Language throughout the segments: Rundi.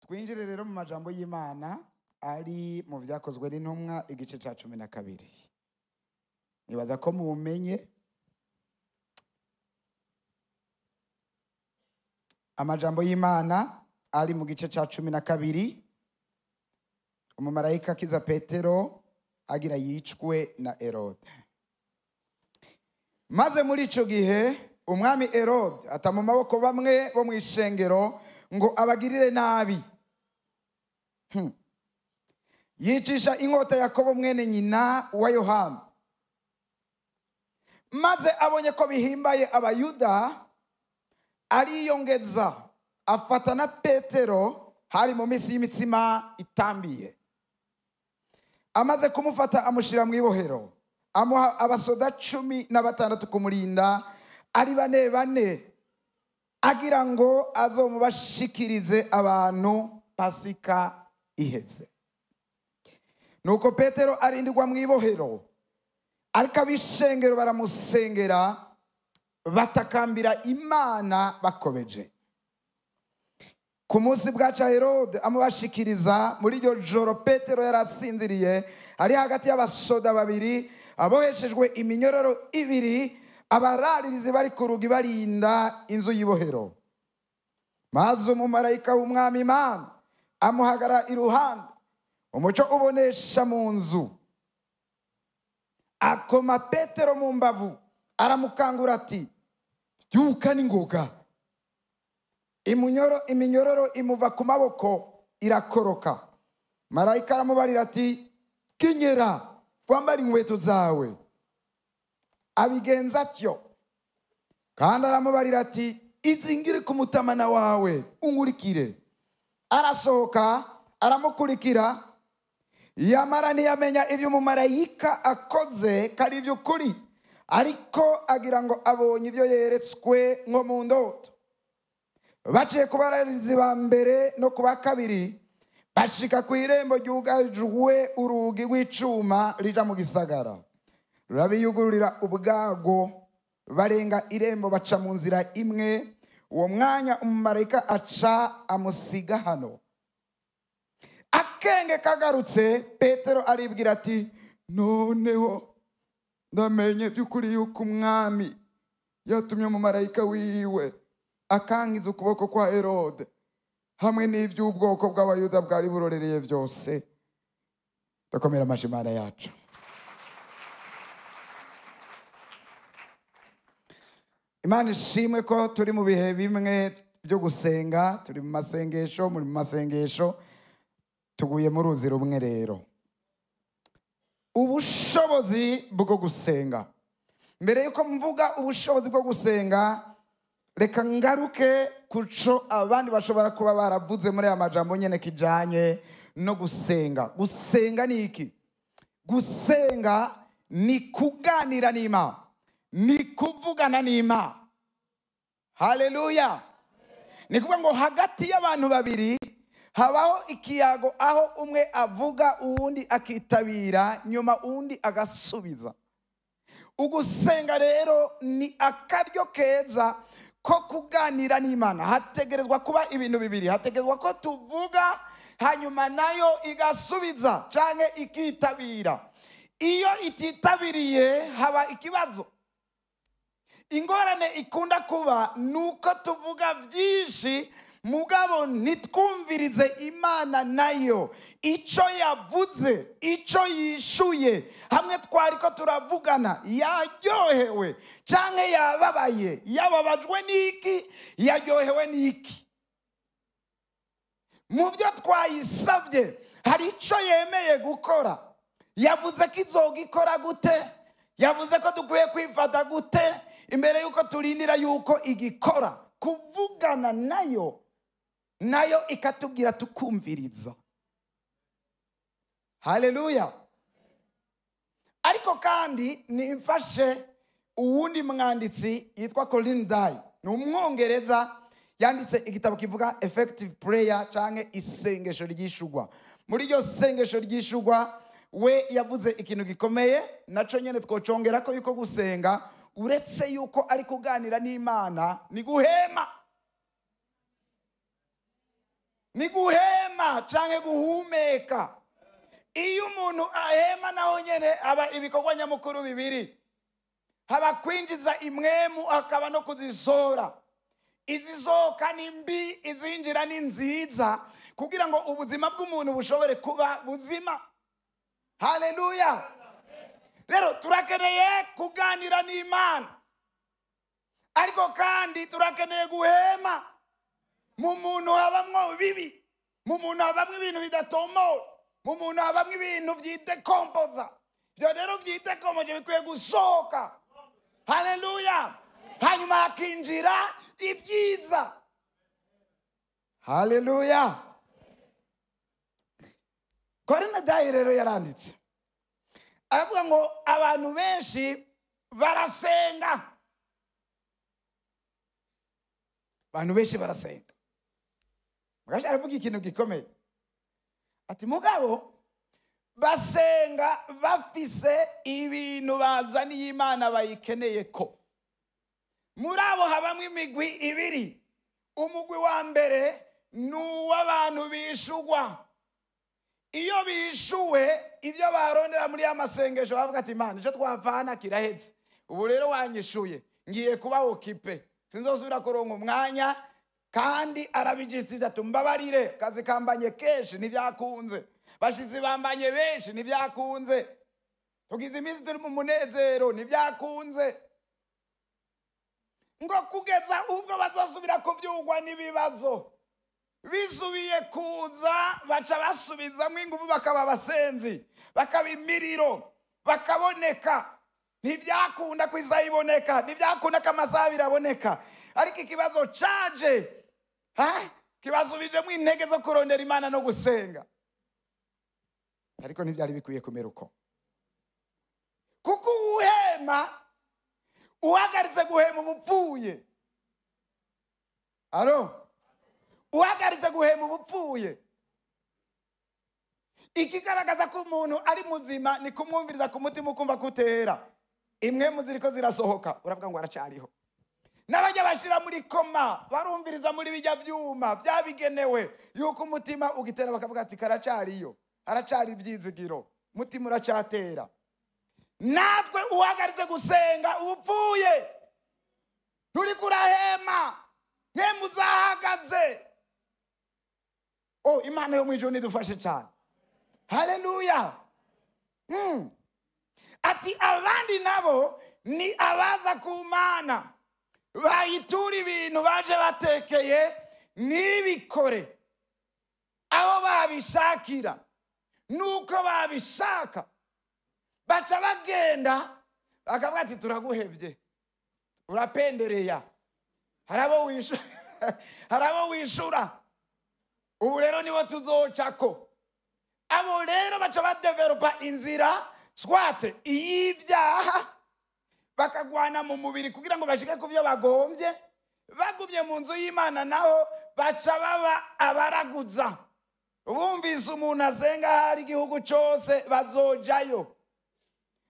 Twinjire rero mu majambo y'Imana ari mu Vyakozwe n'Intumwa igice ca 12. Nibaza ko mumenye amajambo y'Imana ari mu gice ca 12. Umumarayika akiza Petero agira yicwe na Herode. Maze muri ico gihe umwami Herode ata mu maboko bamwe bo mw'ishengero ngo abagirire nabi. Yicisha inkota Yakobo mwene nyina wa Yohana. Maze abonye ko bihimbaye abayuda ariyongeza afata na Petero hari mu misi y'imitsima itambiye. Amaze kumufata amushira mw'ibohero, amuha abasoda 16 kumurinda ari bane agira ngo azomubashikirize abantu Pasika iheze. Nuko Petero arindirwa mw'ibohero, ariko ab'ishengero baramusengera batakambira Imana bakobeje. Ku munsi bwaca Herode amubashikiriza, muri iryo joro Petero yarasinziriye ari hagati y'abasoda babiri aboheshejwe iminyororo 2, abararirizi bari ku rugi barinda inzu y'ibohero. Maze umumarayika w'umwami Imana amuhagara iruhande, umuco ubonesha mu nzu, akoma Petero mu mbavu aramukangura ati, "Byuka n'ingoga." Iminyororo imuva ku maboko irakoroka. Marayika aramubarira ati, "Kenyera, wambara inkweto zawe." Abigenza atyo, kandi aramubarira ati, "Izingire ku mutamana wawe unkurikire." Arasohoka aramukurikira, yamara ntiyamenya ibyo umumarayika akoze kari iby'ukuri, ariko agira ngo abonye ibyo yeretswe nko mu ndoto. Baciye ku bararirizi ba mbere no ku ba kabiri, bashika ku irembo ryugajwe urugi rw'icuma rija mu gisagara. Rurabiyugururira ubwago, barenga irembo baca mu nzira imwe. Uwo mwanya umumarayika aca amusiga hano. Akenge kagarutse, Petero aribwira ati, "Noneho ndamenye by'ukuri yuko umwami yatumye umumarayika wiwe akangiza ukuboko kwa Herode hamwe n'ivy'ubwoko bw'abayuda bwari burorereye byose." Tukomera amashi Imana yacu. Imana ishimwe ko turi mu bihe bimwe byo gusenga, turi mu masengesho, muri mu masengesho tuguye mu ruzi rumwe rero. Ubushobozi bwo gusenga. Mbere yuko mvuga ubushobozi bwo gusenga, reka ngaruke kuco abandi bashobora kuba baravuze muri aya majambo nyene kijanye no gusenga. Gusenga ni iki? Gusenga ni kuganira n'Imana, ni kuvugana n'Imana. Haleluya. Ni kuvuga ngo hagati y'abantu babiri habaho ikiyago, aho umwe avuga uwundi akitabira, nyuma uwundi agasubiza. Ugusenga rero ni akaryo keza ko kuganira n'Imana. Hategerezwa kuba ibintu bibiri. Hategerezwa ko tuvuga hanyuma nayo igasubiza canke ikitabira. Iyo ititabiriye haba ikibazo. Ingorane ikunda kuba nuko tuvuga byinshi mugabo nitwumvirize Imana nayo ico yavuze, ico yishuye. Hamwe twari ko turavugana, yaryohewe canke yababaye, yababajwe n'iki, yaryohewe n'iki. Mu byo twayisavye hari ico yemeye gukora. Yavuze ko izogikora gute, yavuze ko dukwiye kwifata gute imbere yuko turindira yuko igikora. Kuvugana nayo ikatubwira tukumviriza. Haleluya. Ariko kandi nimfashe uwundi mwanditsi yitwa Colin Dye, ni umwongereza, yanditse igitabo kivuga Effective Prayer canke isengesho ryishugwa. Muri iryo sengesho ryishugwa we yavuze ikintu gikomeye, naco nyene twocongera ko yuko gusenga uretse yuko ari kuganira n'Imana ni guhema. Ni guhema. guhema canke guhumeka. Iyo umuntu ahema naho nyene aba ibikorwa nyamukuru bibiri. Haba kwinjiza imwemu akaba no kuzisora. Izisohoka ni mbi, izinjira ni nziza, kugira ngo ubuzima bw'umuntu bushobore kuba buzima. Haleluya. Rero turakeneye kuganira n'Imana, ariko kandi turakeneye guhema. Mu muntu habamwo bibi, mu muntu habamwo ibintu bidatomoye, mu muntu habamwo ibintu vyitekompoza. Ivyo rero vyitekompoje bikwiye gusohoka. Haleluya. Hanyuma hakinjira ibyiza. Haleluya. Korinadayi rero yaranditse aravuga ngo abantu benshi barasenga. Abantu benshi barasenga. Mugaje aravuga ikintu gikomeye. Ati mugabo basenga bafise ibintu bazaniye Imana bayikeneye ko. Muri abo habamwo imigwi ibiri. Umugwi wa mbere n'uw'abantu bishugwa. Iyo bishuwe ibyo barondera muri amasengesho bavuga ati Imana ico twavana kiraheze. Ubu rero wanyishuye ngiye kuba okipe. Sinzosubira kuronka umwanya, kandi arabijisiza tumbabarire, kazi kambanye kenshi ntivyakunze. Bashizi bambanye benshi ntivyakunze. Tugize iminsi turi mu munezero ntivyakunze. Ngo kugeza ubwo bazosubira kuvyugwa n'ibibazo. Bisubiye kuza baca basubizamwo ingufu bakaba abasenzi, bakaba imiriro, bakaboneka. Ntivyakunda ko isaha iboneka, ntivyakunda ko amasaha biraboneka. Ariko ikibazo caje, kibasubijemwo intege zo kurondera Imana no gusenga. Ariko ntivyari bikwiye kumera uko. Kuko uhema, uhagaritse guhema ubupfuye. Alo? Uhagaritse guhema ubupfuye. Ikigaragaza ko umuntu ari muzima ni kumwumviriza ku mutima ukumva kutera. Imwe muziriko zirasohoka uravuga ngo aracariho. N'abajya bashira muri koma barumviriza muri bijya byuma byabigenewe yuko umutima ugitera bakavuga ati karacariyo, aracari ibyizigiro, mutima uracatera. Natwe uhagaritse gusenga ubupfuye. Turi kurahema, mwemwe uzahagaze. Oh, Imana yo mwijuru nidufashe cyane. Haleluya. Ati abandi nabo ni abaza ku Mana, bayitura ibintu baje batekeye nibikore aho babishakira nuko babishaka. Baca bagenda bakavuga ati turaguhevye, urapendereya, harabo wishura, ubu rero nibo tuzocako. Abo rero baca badevelopa inzira swate iy'ibyaha, bakagwana mu mubiri kugira ngo bashike ku byo bagombye. Bagumye mu nzu y'Imana naho baca baba abaraguza. Bumvise umuntu asenga hari igihugu cyose bazojayo.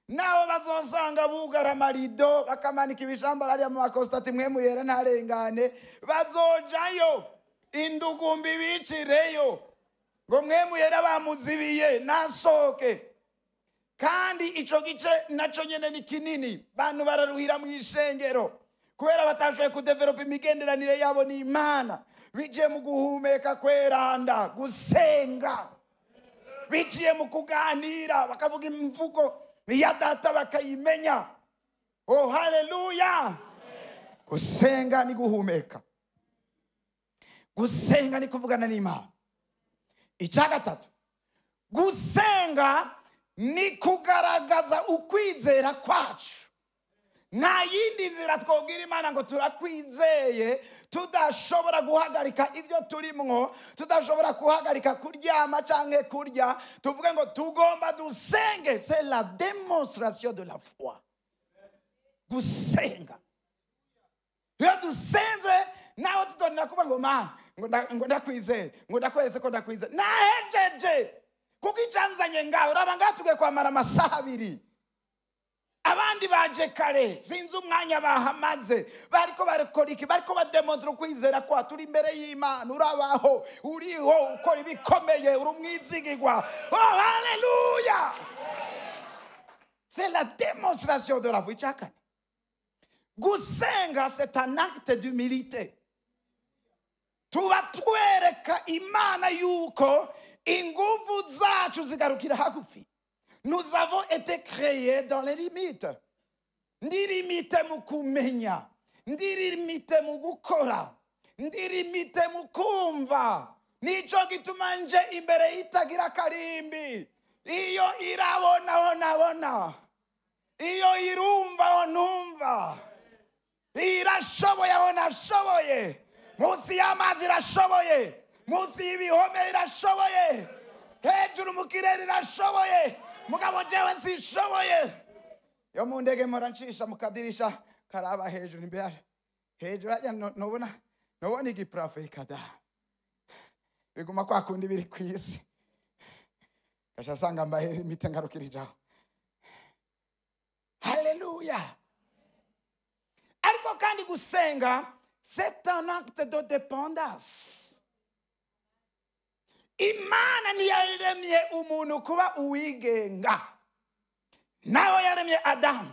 Naho bazosanga bugara amarido bakamanika ibishambara ari mu makostati mwe muyera ntarengane, bazojayo. Indugumbi bicireyo ngo mwe muyera bamuzibiye nasoke. Kandi ico gice naco nyene ni kinini. Bantu bararuhira mu ishengero kubera batashoboye kudevelopa imigenderanire yabo n'Imana. Biciye mu guhumeka kweranda, gusenga. Biciye mu kuganira bakavuga imvugo ya data bakayimenya. Oh, haleluya. Gusenga ni guhumeka. Gusenga ni kuvugana n'Imana. Icya gatatu, gusenga ni kugaragaza ukwizera kwacu. Nta yindi nzira twobwira Imana ngo turakwizeye tudashobora guhagarika ibyo turimwo, tudashobora guhagarika kuryama canke kurya. Tuvuge ngo tugomba dusenge. C'est la démonstration de la foi. Gusenga. Iyo dusenze nawe tutondera kuba ngo Mana ngo ndakwizeye, ngo ndakweze ko ndakwizeye. Nahejeje kuko icyanzanye ngaho uraba ngatuge kwamara amasaha 2. abandi baje kare sinzi umwanya bahamaze bariko barakora iki bariko bademontre kwizera kwa turi imbere y'Imana urabaho uriho ukora ibikomeye uri umwizigirwa oh haleluya c'est la démonstration de la foi chakane gusenga c'est un acte d'humilité tuba twereka Imana yuko inguvu zacu zigarukira hagufi. Nous avons été créés dans les limites. Ndi limite mu kumenya, ndi limite mu gukora, ndi limite mu kumva. Nico gituma nje imbere itagira karimbi. Iyo irabona. Iyo irumva onumva. Irashoboye onashoboye. Munsi y'amazi irashoboye. Munsi y'ibihome irashoboye. Hejuru mu kirere irashoboye. Mugabo jewe sinshoboye. Yo mu ndege morancisha mu kadirisha karaba hejuru imbere. Hejuru ajya nobona igiprafe ikada. Biguma kwa kundi biri kwisi. Kasha sanga mbaheri mite ngarukirijaho. Hallelujah. Ariko kandi gusenga c'est un acte de dépendance. Imana ntiyaremye umuntu kuba uwigenga. Nawe yaremye Adamu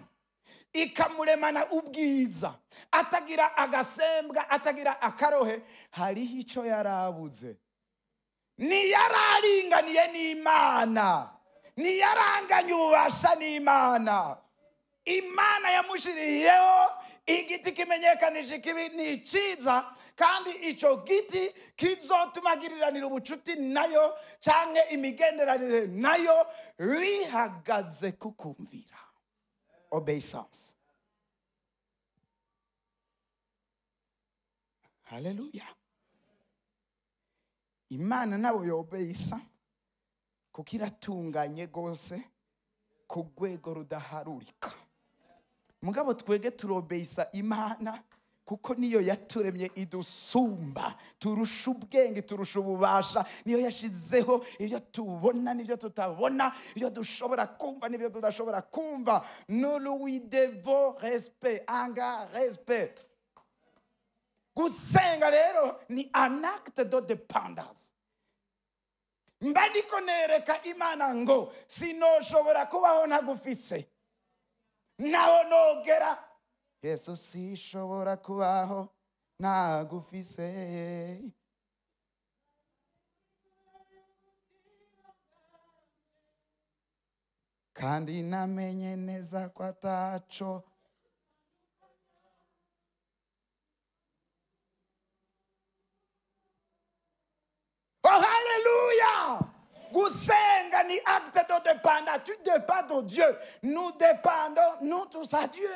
ikamuremana ubwiza atagira agasembwa atagira akarohe. Hariho ico yarabuze. Ntiyararinganiye n'Imana, ntiyaranganye ububasha n'Imana. Imana yamushiriyeho igiti kimenyekanije kibi n'iciza, kandi ico giti kizotuma ubucuti nayo canke imigenderanire nayo bihagaze kukumvira. Obeisance. Hallelujah. Imana nabo yobeisa kuko iratunganye gose ku rwego rudaharurika. Mugabo twege turobeisa Imana kuko niyo yaturemye idusumba, turusha ubwenge, turusha ububasha. Niyo yashizeho ibyo tubona n'ibyo tutabona, ibyo dushobora kumva n'ibyo tudashobora kumva. Nous lui devons respect, anga respect. Gusenga rero ni un acte de dépendance. Mba ndiko nereka Imana ngo sinoshobora kubaho ntagufise. Naho nogera Yesu sishobora kubaho ntagufise. Kandi namenye neza ko ataco oh hallelujah. Gusenga ni acte de dépendance. Tu dépends de Dieu. Nous dépendons nous tous à Dieu.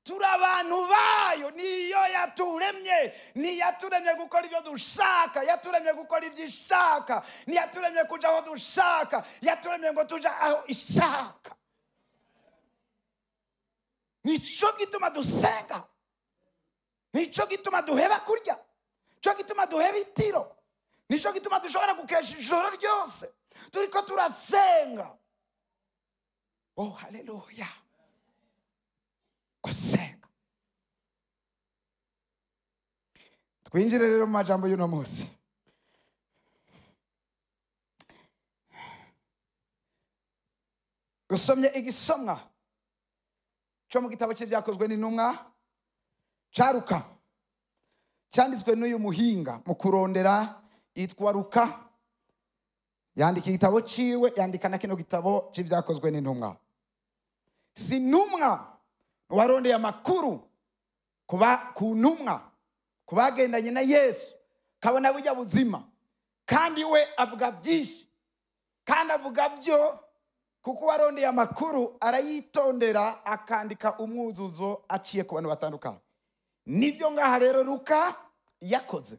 Turabantu bayo niyo yaturemye, ni yaturemye gukora ibyo dushaka, yaturemye gukora ibyo ishaka, ni yaturemye kuja aho dushaka, yaturemye ngo tuja aho ishaka. Nico gituma dusenga, nico gituma duheba kurya, nico gituma duheba itiro, nico gituma dushobora gukesha ijoro ryose turiko turasenga. Oh hallelujah. Gusenga. Twinjire rero mu majambo y'uno munsi. Gusomye igisomwa cyo mu gitabo cy'ibyakozwe n'intumwa ca Luka, cyanditswe n'uyu muhinga mu kurondera yitwa Luka. Yandika igitabo ciwe, yandika na kino gitabo cy'ibyakozwe n'intumwa. Si ntumwa warondeye amakuru ku ntumwa, kubagendanye na Yesu, kabona bujya buzima, kandi we avuga byinshi, kandi avuga byo kuko warondeye amakuru arayitondera akandika umwuzuzo aciye ku bantu batandukanye. Nibyo ngaha rero Luka yakoze.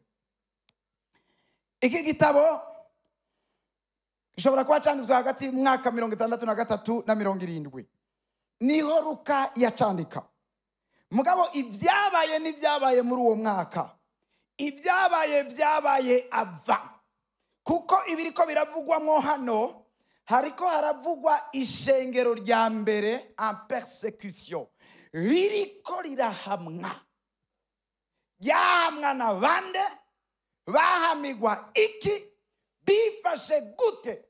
Iki gitabo gishobora kuba cyanditswe hagati y'umwaka 63 na 70. Niho Luka yacandika. Mugabo ibyabaye n'ibyabaye muri uwo mwaka, ibyabaye ava kuko ibiriko biravugwamo hano hariko haravugwa ishengero rya mbere en persecution ririko rirahamwa. Yahamwa na bande, bahamigwa iki, bifashe gute?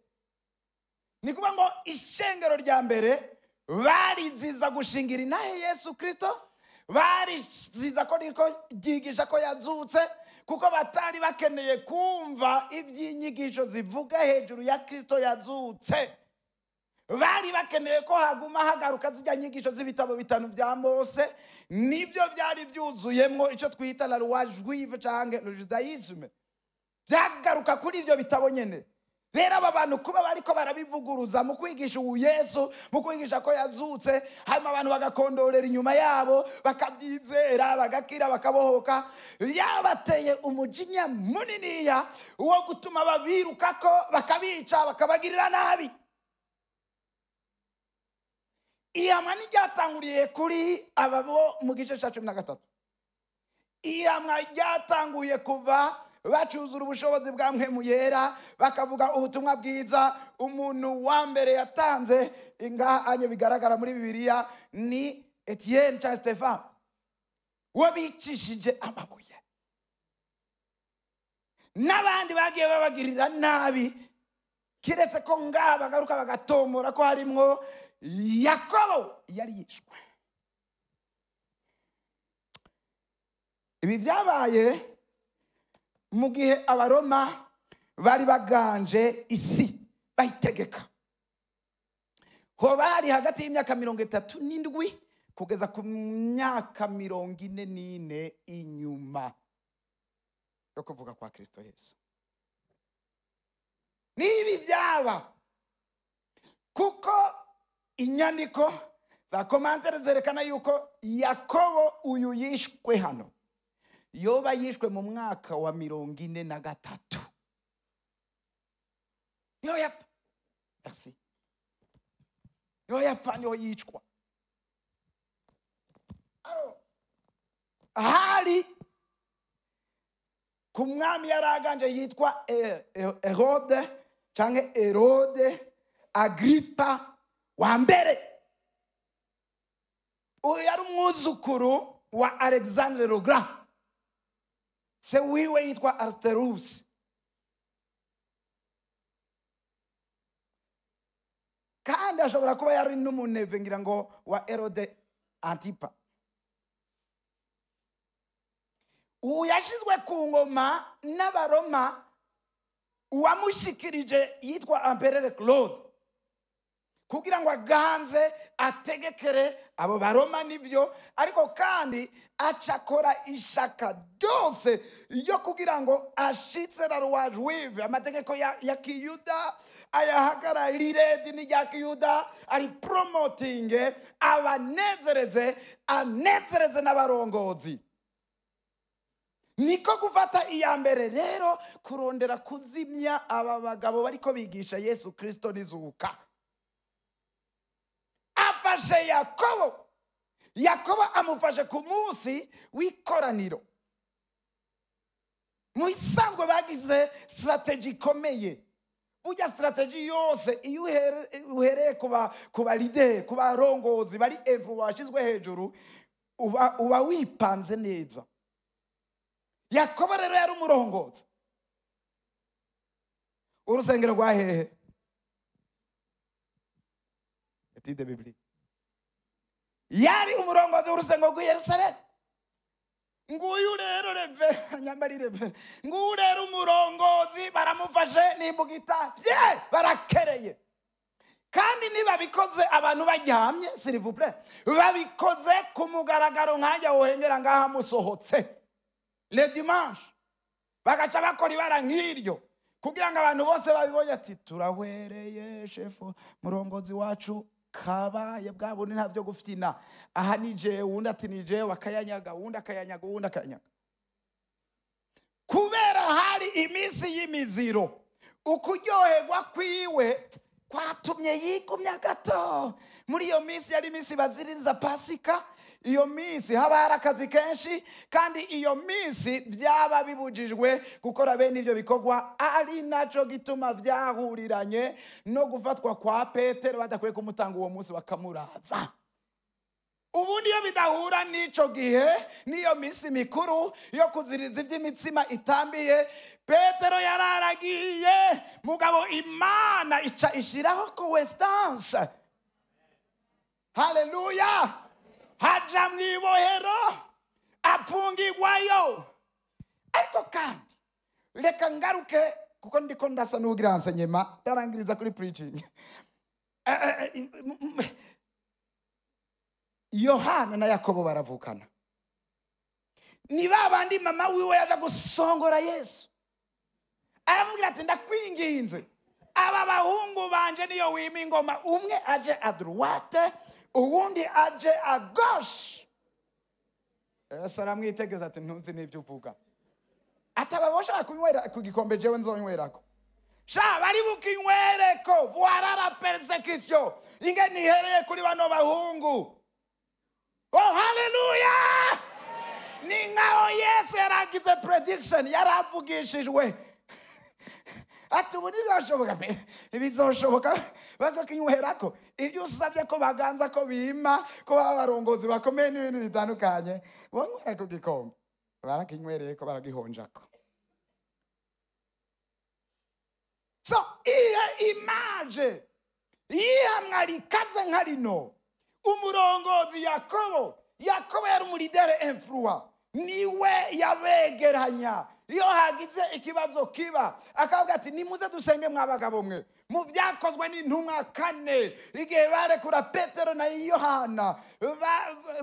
Ni kuvuga ngo ishengero rya mbere bariziza gushingira inahe Yesu Kristo, bariziza ko riko ryigisha ko yazutse, kuko batari bakeneye kumva iby'inyigisho zivuga hejuru ya Kristo yazutse. Bari bakeneye ko haguma hagaruka zijya nyigisho z'ibitabo bitanu bya Mose, nibyo byari byuzuyemo icyo twita la loi juive cyangwa le judaïsme. Byagaruka kuri ibyo bitabo nyene. Rero aba bantu kuba bariko barabivuguruza mu kwigisha uyu Yesu, mu kwigisha ko yazutse, hanyuma abantu bagakondorera inyuma yabo, bakabyizera, bagakira, bakabohoka, yabateye umujinya muniniya wo gutuma babirukako, bakabica, bakabagirira nabi. Iyamwa ryatanguriye kuri ababo mu gice cya 13. Iyamwa ryatanguye kuva bacuzura ubushobozi bwa Mpwemu Yera, bakavuga ubutumwa bwiza. Umuntu wa mbere yatanze ingahanye bigaragara muri Bibiliya ni Etienne cyangwa Stefan, wabicishije amabuye. N'abandi bagiye babagirira nabi, kiretse ko ngaha bagaruka bagatomora ko harimwo Yakobo yari yishwe. Ibi byabaye mu gihe abaroma bari baganje isi bayitegeka. Ho bari hagati y'imyaka 37 kugeza ku myaka 44 inyuma yo kuvuga kwa Kristo Yesu. Nibi byaba kuko inyandiko za komantere zerekana yuko Yakobo uyu yishwe hano yoba yishwe mu mwaka wa 43. Yo yapfa. Merci. Yo yapfa niho yicwa. Hari ku mwami yaraganje yitwa Herode cyangwa Herode Agripa wa mbere. Uyu yari umwuzukuru wa Alexandre le Grand. Se wiwe yitwa Arsterus. Kandi ashobora kuba yari n'umuneve ngira ngo wa Herode Antipa. Uyu yashizwe ku ngoma n'abaroma, uwamushikirije yitwa Empereur Claude, kugira ngo aganze ategekere abo baroma. Nibyo ariko kandi acakora ishaka ryose yo kugira ngo ashitse la loi juive, amategeko ya Kiyuda, ayahagararire dini rya Kiyuda, ari promoting abanezereze, anezereze n'abarongozi. Niko gufata iya mbere rero kurondera kuzimya aba bagabo bariko bigisha Yesu Kristo nizuka. Afashe Yakobo amufashe ku munsi w'ikoraniro. Mu isanzwe bagize strategy ikomeye. Burya strategy yose iyo uhereye kuba leader, kuba rongozi bari influence washizwe hejuru, uba wipanze neza. Yakobo rero yari umurongozi. Urusengero rwa hehe? Etide Biblia. Yari umurongozi w'urusengero rwa Yerusalemu. Nguyu rero nyambarire. Nguyu rero umurongozi baramufashe n'imbugita. Barakereye. Kandi niba bikoze abantu baryamye, s'il vous plaît, babikoze ku mugaragaro nkajya wohengera ngaha musohotse. Le dimanche bagaca bakora ibara nk'iryo kugira ngo abantu bose babibonye ati turahwereye shefu murongozi wacu kabaye bwa bundi ntavyo guftina. Aha nije wundi ati nije wakayanyaga, wundi akayanyaga, wundi akayanyaga. Kubera hari iminsi y'imiziro, ukuryoherwa kwiwe kwaratumye yigumya gato. Muri iyo minsi yari iminsi baziririza Pasika, iyo minsi haba hari akazi kenshi, kandi iyo minsi byaba bibujijwe gukora bene ibyo bikorwa, ari naco gituma byahuriranye no gufatwa kwa Petero badakwiye kumutanga uwo munsi bakamuraza. Ubundi iyo bidahura n'ico gihe niyo minsi mikuru yo kuziriza iby'imitsima itambiye, Petero yararagiye, mugabo Imana ica ishiraho coincidence. Haleluya! Haja mwibohero, apfungirwayo. Ariko kandi reka ngaruke, kuko ndiko ndasa n'ugira enseignement ndarangiriza kuri preaching. Yohana na Yakobo baravukana. Ni babandi mama wiwe yaje gusongora Yesu, aramubwira ati ndakwinginze, aba bahungu banje niyo wima ingoma, umwe aje a droite uwundi aje a gauche. Yesu aramwitegeza ati ntuzi n'ibyo uvuga, atababosha kunywera ku gikombe jewe nzonywerako. Sha bari bukinywereko bwarara persecution inge nihereye kuri bano bahungu. Oh, hallelujah! Ni ngao Yesu yaragize prediction, yaravugishijwe. Ati ubu ntibizoshoboka, bizoshoboka bazokinywerako. Ibyo usabye ko baganza ko bima, ko babarongozi bakomeye n'ibintu bitandukanye, bonywera ku gikombe, barakinywereye ko baragihonjako. So iya image yihamwa rikaze nka rino. Umurongozi Yakobo yari umulidere influent, niwe yabegeranya. Iyo hagize ikibazo kiba akavuga ati nimuze dusenge mwabagabo mwe. Mu byakozwe n'intumwa 4 igihe barekura Petero na Yohana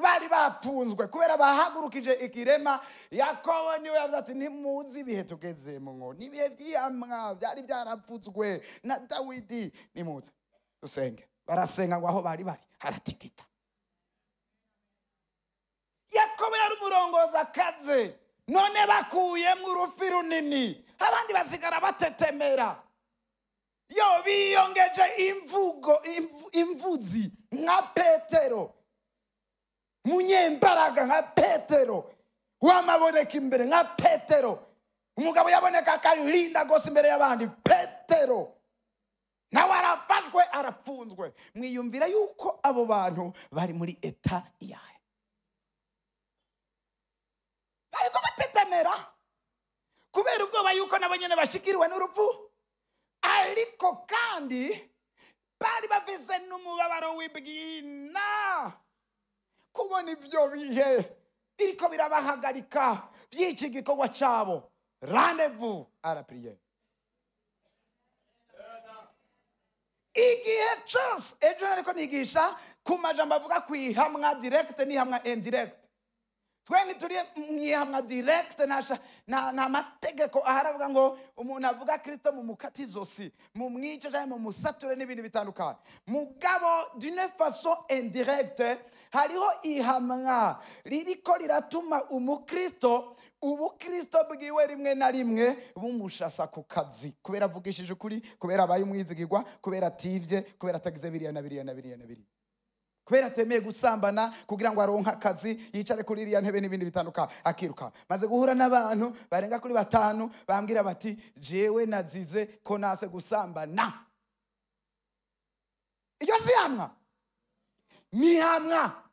bari bapfunzwe kubera bahagurukije ikirema, Yakobo niwe yavuze ati nimuzi ibihe tugezemo, ngo nibihe by'amwa byari byarapfutswe na Dawidi, nimuze dusenge. Barasenga ngo aho bari haratikita. Yakobo yari umurongozi akaze, none bakuye mu rufi runini, abandi basigara batetemera. Yo biyongeje imvuzi nka Petero, munyembaraga nka Petero, wamaboneka imbere nka Petero, umugabo yaboneka akarinda gose imbere y'abandi, Petero nawe arafashwe arapfunzwe. Mwiyumvira yuko abo bantu bari muri eta yahe? Ariko batetemera kubera ubwoba yuko nabo nyene bashikiriwe n'urupfu. Ariko kandi bari bafise n'umubabaro w'ibwina kubona ivyo bihe biriko birabahagarika by'iki gikorwa cabo. Rendez-vous à la prière. Igihe cyose ejo nariko nigisha ku majambo avuga kwihamwa direct n'ihamwa indirect. Tweni turi mwihamwa direct na mategeko aharavuga ngo umuntu avuga Kristo mu mukatizosi, mu mwice cyangwa mu musature n'ibindi bitandukanye. Mugabo d'une façon indirecte hariho ihamwa ririko riratuma umukristo ubukristo bwiwe rimwe na rimwe bumushasa ku kazi, kubera avugishije ukuri, kubera abaye umwizigirwa, kubera ativye, kubera atagize biriya na biriya na biriya na biriya, kubera atemeye gusambana kugira ngo aronke akazi, yicare kuri iriya ntebe n'ibindi bitandukanye akiruka. Maze guhura n'abantu barenga kuri 5 bambwira bati jewe nazize ko nase gusambana. Iyo si hamwa, ni hamwa.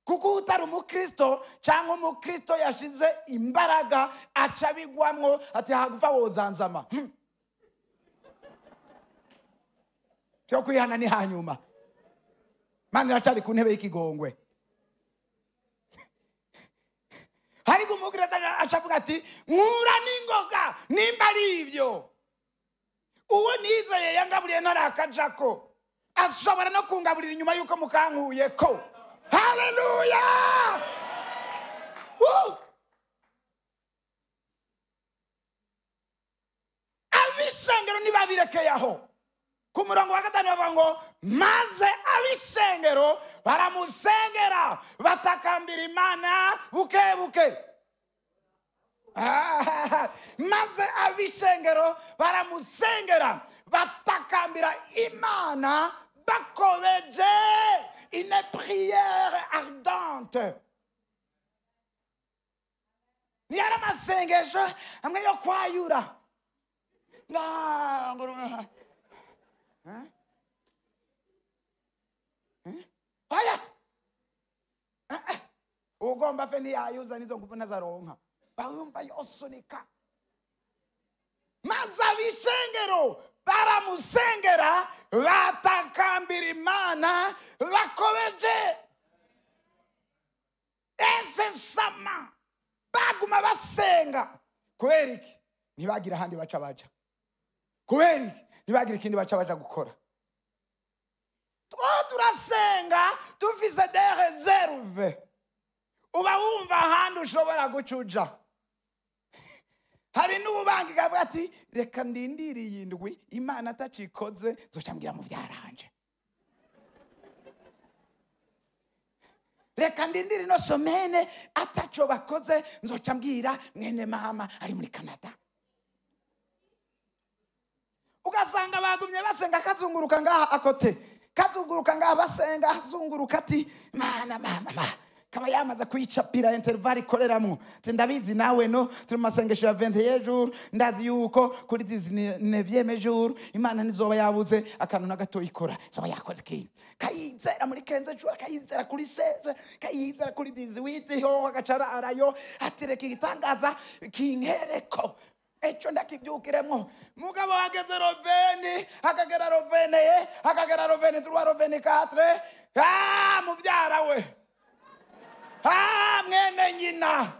Kuko utari umukristo cyangwa umukristo yashize imbaraga acabigwamwo ati hagufa wozanzama. Cyo kwihana ni hanyuma. Mani racari ku ntebe y'ikigongwe. Hari umukristo acavuga ati nkura n'ingoga nimba ari ibyo. Uwo nizeye yangaburiye ntarakajako ashobora no kungaburira inyuma yuko mukankuye ko. Hallelujah! Woo! Abishengero nibabirekeye aho. Ku murongo wa 5 bavuga ngo maze abishengero baramusengera batakambira Imana buke buke. Maze abishengero baramusengera batakambira Imana bakobeje une prière ardente. Ntiyari amasengesho amwe yo kwayura. Oya, ugomba fe ntiyayuza nizo nguvu nazaronka. Bawumva yosunika. Maze ab'ishengero baramusengera, batakambira Imana, bakomeje. Ese sama baguma basenga. Kubera iki? Ntibagira ahandi baca baja. Kubera iki? Ntibagira ikindi baca baja gukora. Turasenga dufise des réserves. Uba wumva ahandi ushobora gucuja. Hari n'ububangi gavuga ati reka ndindire iyi ndwi Imana atacikoze zocambwira mu byaranje. Reka ndindire no somene ataco bakoze nzocambwira mwene mama ari muri Canada. Ugasanga bagumye basenga kazunguruka ngaha akote. Kazunguruka ngaha basenga zunguruka ati mana kaba yamaze kwicapira interval ikoreramwo. Ndabizi nawe no turi masengesho ya 21 jours, ndazi yuko kuri 19e jour Imana nizoba yabuze akantu na gato ikora. Zoba yakoze kintu. Kayizera muri 15 jours, kayizera kuri 16, kayizera kuri 18 ho agacara arayo atereka igitangaza kinkereko. Echo ndakibyukiremo. Mugabo hageze roveni, hakagera rovene, hakagera roveni 3 roveni 4. Mubyara we. Mwene nyina.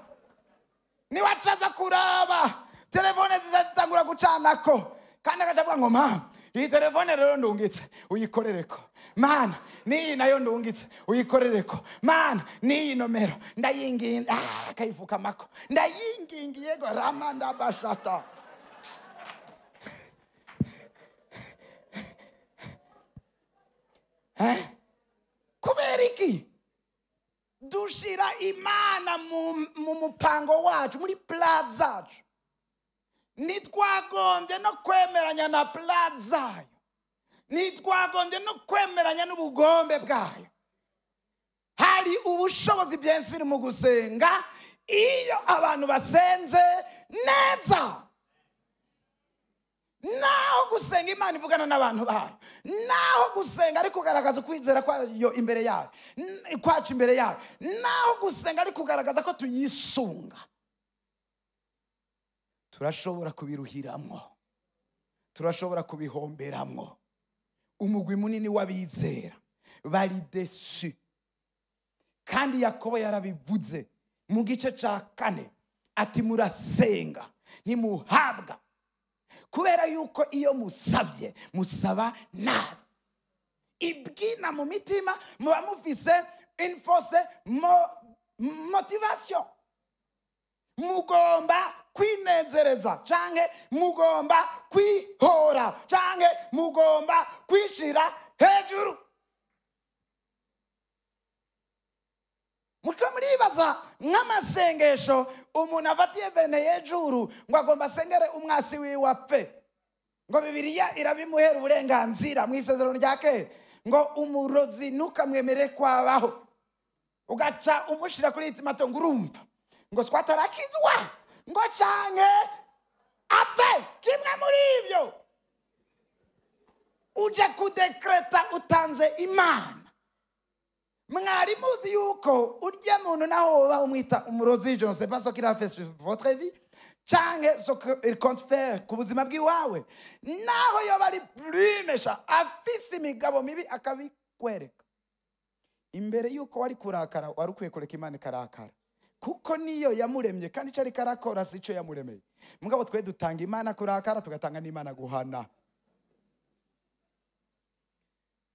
Niwacaza kuraba. Telefone zizatangura gucanako. Kandi akacavuga ngo mama, iyi telefone rero ndungitse uyikorereko. Mana, niyi nayo ndungitse uyikorereko. Mana, niyi nomero ndayinginga akayifuka mako. Ndayingingiye go ramanda bashata. Kubera iki? Dushira Imana mu mupango wacu, muri plan zacu. Nitwagombye no kwemeranya na plan zayo. Nitwagombye no kwemeranya n'ubugombe bwayo. Hari ubushobozi bwensiri mu gusenga iyo abantu basenze neza. Naho gusenga Imana ivugana n'abantu bayo. Naho gusenga ari kugaragaza kwizera kwayo imbere yayo. Kwacu imbere yayo. Naho gusenga ari kugaragaza ko tuyisunga. Turashobora kubiruhiramwo. Turashobora kubihomberamwo. Umugwi munini w'abizera bari desu. Kandi Yakobo yarabivuze mu gice ca 4 ati murasenga ntimuhabwa. Kubera yuko iyo musabye musaba nabi. Ibwina mu mitima muba mufise une force motivation. Mugomba kwinezereza canke mugomba kwihora canke mugomba kwishira hejuru. Mutwe muribaza nk'amasengesho umuntu afatiye 21 jours ngo agomba asengere umwasi wiwe apfe. Ngo Bibiliya irabimuhera uburenganzira mu isezerano rya kera ngo umurozi nukamwemere kwabaho. Ugaca umushira kuri itimato ngo urumva ngo swatarakizwa ngo canke apfe. Kimwe muri ivyo uje kudekreta utanze Imana. Mwari muzi yuko urya muntu naho woba umwita umurozi, je ne sais pas ce qu'il a fait sur votre vie, canke ce qu'il compte faire ku buzima bw'iwawe. Naho yoba ari plus méchant, afise imigabo mibi akabikwereka. Imbere yuko wari kurakara wari ukwiye kureka Imana ikarakara. Kuko niyo yamuremye kandi cari karakora sico yamuremeye. Mugabo twe dutanga Imana kurakara tugatanga n'Imana guhana.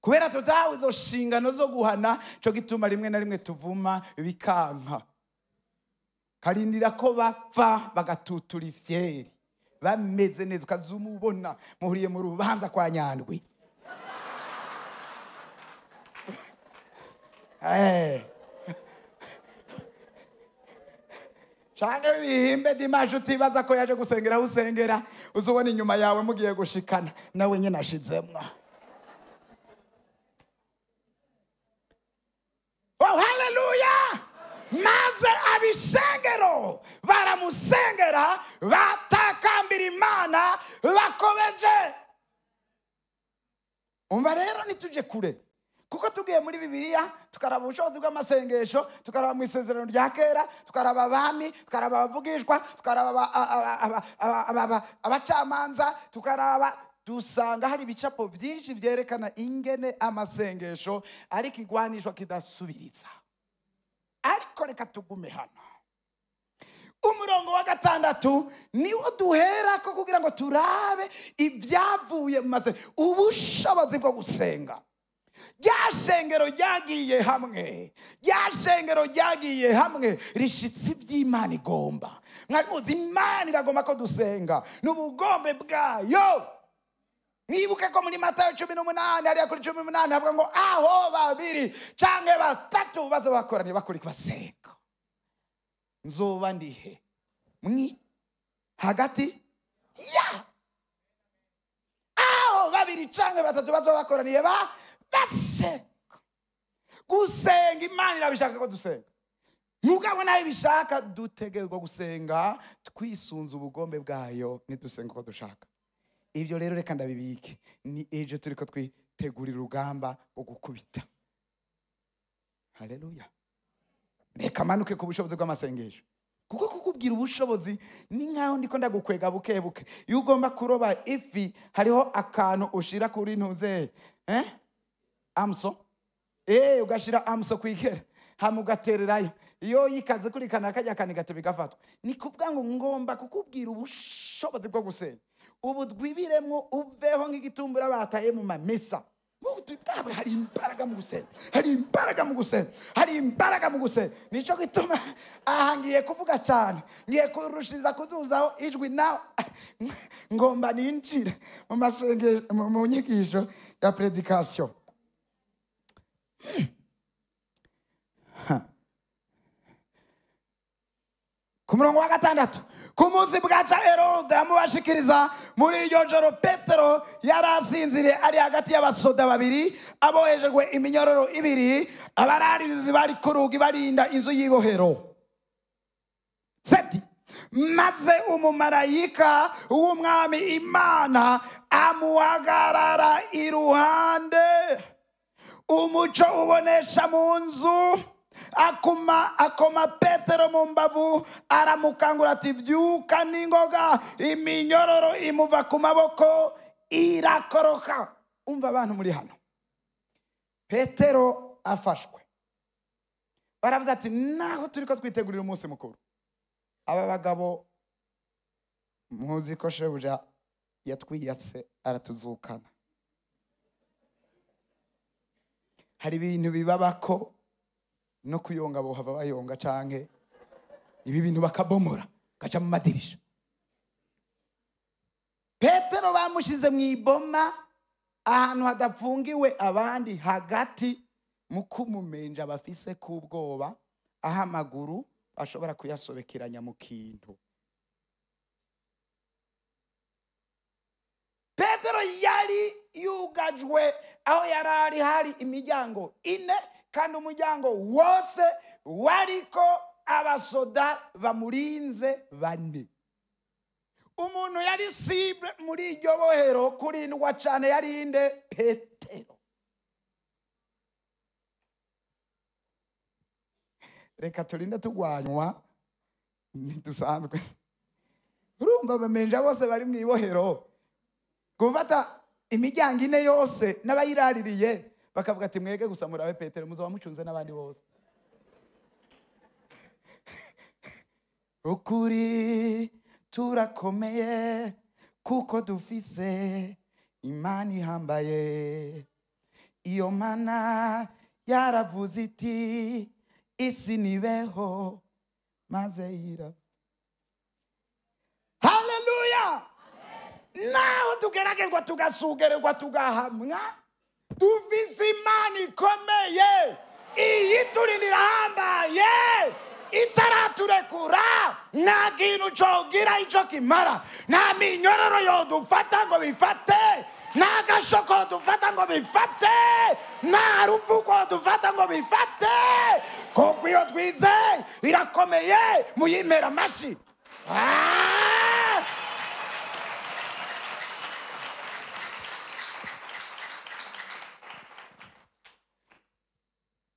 Kubera tutawe zo shingano zo guhana cyo gituma rimwe na rimwe tuvuma bikanka. Karindira ko bapfa bagatutura ifyeri bameze neza ukazuma ubona muhuriye mu rubanza kwa Nyandwi. Change bihimbe dimaje utibaza ko yaje gusengera usengera uzubona inyuma yawe mugiye gushikana nawe nyine ashizemwa. ishengero baramusengera batakambira Imana bakobeje. Umva rero nituje kure, kuko tugiye muri Bibiliya tukaraba ubushobozi bw'amasengesho, tukaraba mu isezerano rya kera, tukaraba abami, tukaraba abavugishwa, tukaraba abacamanza, tukaraba, dusanga hari ibicapo byinshi byerekana ingene amasengesho ari kigwanishwa kidasubiriza. Ariko reka tugume hano. Umurongo wa 6 niwo duhera ko kugira ngo turabe ibyavuye mu masengesho, ubushobozi bwo gusenga. Ryashengero ryagiye hamwe, ryashengero ryagiye hamwe rishitsi by'Imana igomba. Mwakuzi Imana iragomba ko dusenga n'ubugombe bwayo. Mwibuke ko muri Matayo 18 hariya kuri 18 havuga ngo aho babiri canke batatu bazobakoraniye bakuri basenga, nzoba ndihe hagati ya. Aho babiri canke batatu bazobakoraniye basenga. Gusenga Imana irabishaka ko dusenga. Mugabo nayo bishaka dutegerwa gusenga twisunza ubugombe bwayo, nidusenga ko dushaka. Ibyo rero reka ndabibike, ni ejo turiko twitegurira urugamba rwo gukubita. Haleluya. Reka manuke ku bushobozi bw'amasengesho, kuko kukubwira ubushobozi ni nkaho ndiko ndagukwega buke buke. Iyo ugomba kuroba ifi hariho akantu ushira kuri ntuze amso, ugashira amso kwikera hamugatererayo. Iyo yikaze kuri kana kajya kanigate bigafatwa. Ni kuvuga ngo ngomba kukubwira ubushobozi bwo gusenga, ubu dwibiremo uveho nk'igitumbura bataye mu mamesa. Hari imbaraga mu gusenga, hari imbaraga mu gusenga, hari imbaraga mu gusenga. Nico gituma ahangiye kuvuga cyane, ngiye kurushiriza kuduzaho ijwi nawe ngomba ninjire mu masengesho, mu nyigisho ya predication. Ku murongo wa 6, ku munsi bwaca Herode amubashikiriza muri iryo joro Petero yarasinzire ari hagati y'abasoda babiri abohejwe iminyororo ibiri, abararirizi bari kurugi barinda inzu y'ibohero. 7, maze umumarayika w'umwami Imana amuhagarara iruhande, umuco ubonesha mu nzu, akoma Petero mu mbavu, aramukangura ati byuka n'ingoga. Iminyororo imuva ku maboko irakoroka. Umva abantu muri hano, Petero afashwe, baravuze ati naho turiko twitegurira umunsi mukuru, aba bagabo muzi ko shebuja yatwiyatse aratuzukana. Hari ibintu bibabako no kuyonga bohava bayonga, canke ibi bintu bakabomora gaca mu madirisha. Petero bamushize mu iboma ahantu hadapfungiwe abandi, hagati mu kumumenja bafise kubwoba, aho amaguru bashobora kuyasobekeranya mu kintu. Petero yari yugajwe aho yarari hari imiryango 4, kandi umuryango wose wariko abasoda bamurinze 4. Umuntu yari sibre muri iryo bohero kurindwa cyane yari inde? Petero. Reka turinde tugwanywa ntidusanzwe. Urumva bamenja bose bari mu ibohero, gufata imiryango 4 yose n'abayiraririye bakavuga ati mwege gusa murabe Petero, muzo wamucunze n'abandi bose. Ukuri turakomeye kuko dufise Imana ihambaye. Iyo Mana yaravuze iti isi nibeho maze yira. Haleluya. Naho tugeragezwa tugasugererwa tugahamwa, dufise Imana ikomeye iyiturindira hambaye itaraturekura. Nta kintu cogira ico kimara, nta minyororo yodufata ngo bifate nta gashoko dufata ngo bifate, nta ruvugo dufata ngo bifate, kuko iyo twize irakomeye. Muyimera amashyi.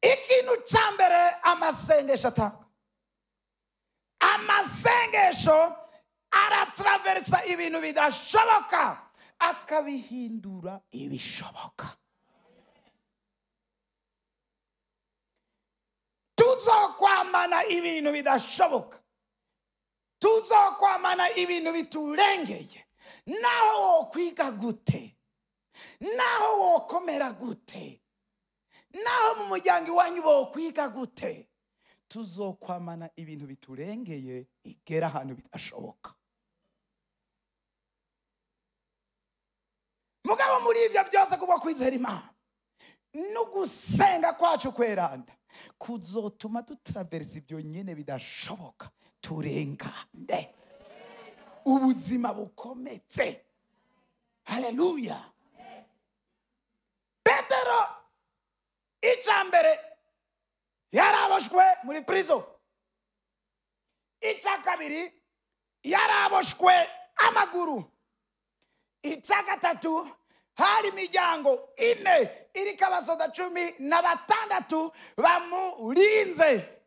Ikintu cya mbere amasengesho atanga, amasengesho aratraversa ibintu bidashoboka akabihindura ibishoboka. Tuzokwamana ibintu bidashoboka, tuzokwamana ibintu biturengeye. Naho wokwiga gute, naho wokomera gute, naho mu muryango iwanyu bokwiga gute, tuzokwamana ibintu biturengeye igera ahantu bidashoboka. Mugabo muri ibyo byose kuba kwizera Imana no gusenga kwacu kweranda kuzotuma dutraversa ibyo nyene bidashoboka, turengane ubuzima bukometse. Haleluya. Petero icambere yaraboshwe muri prison, icya kabiri yaraboshwe amaguru, icya gatatu hari imiryango ine iriko abasoda 16 bamurinze,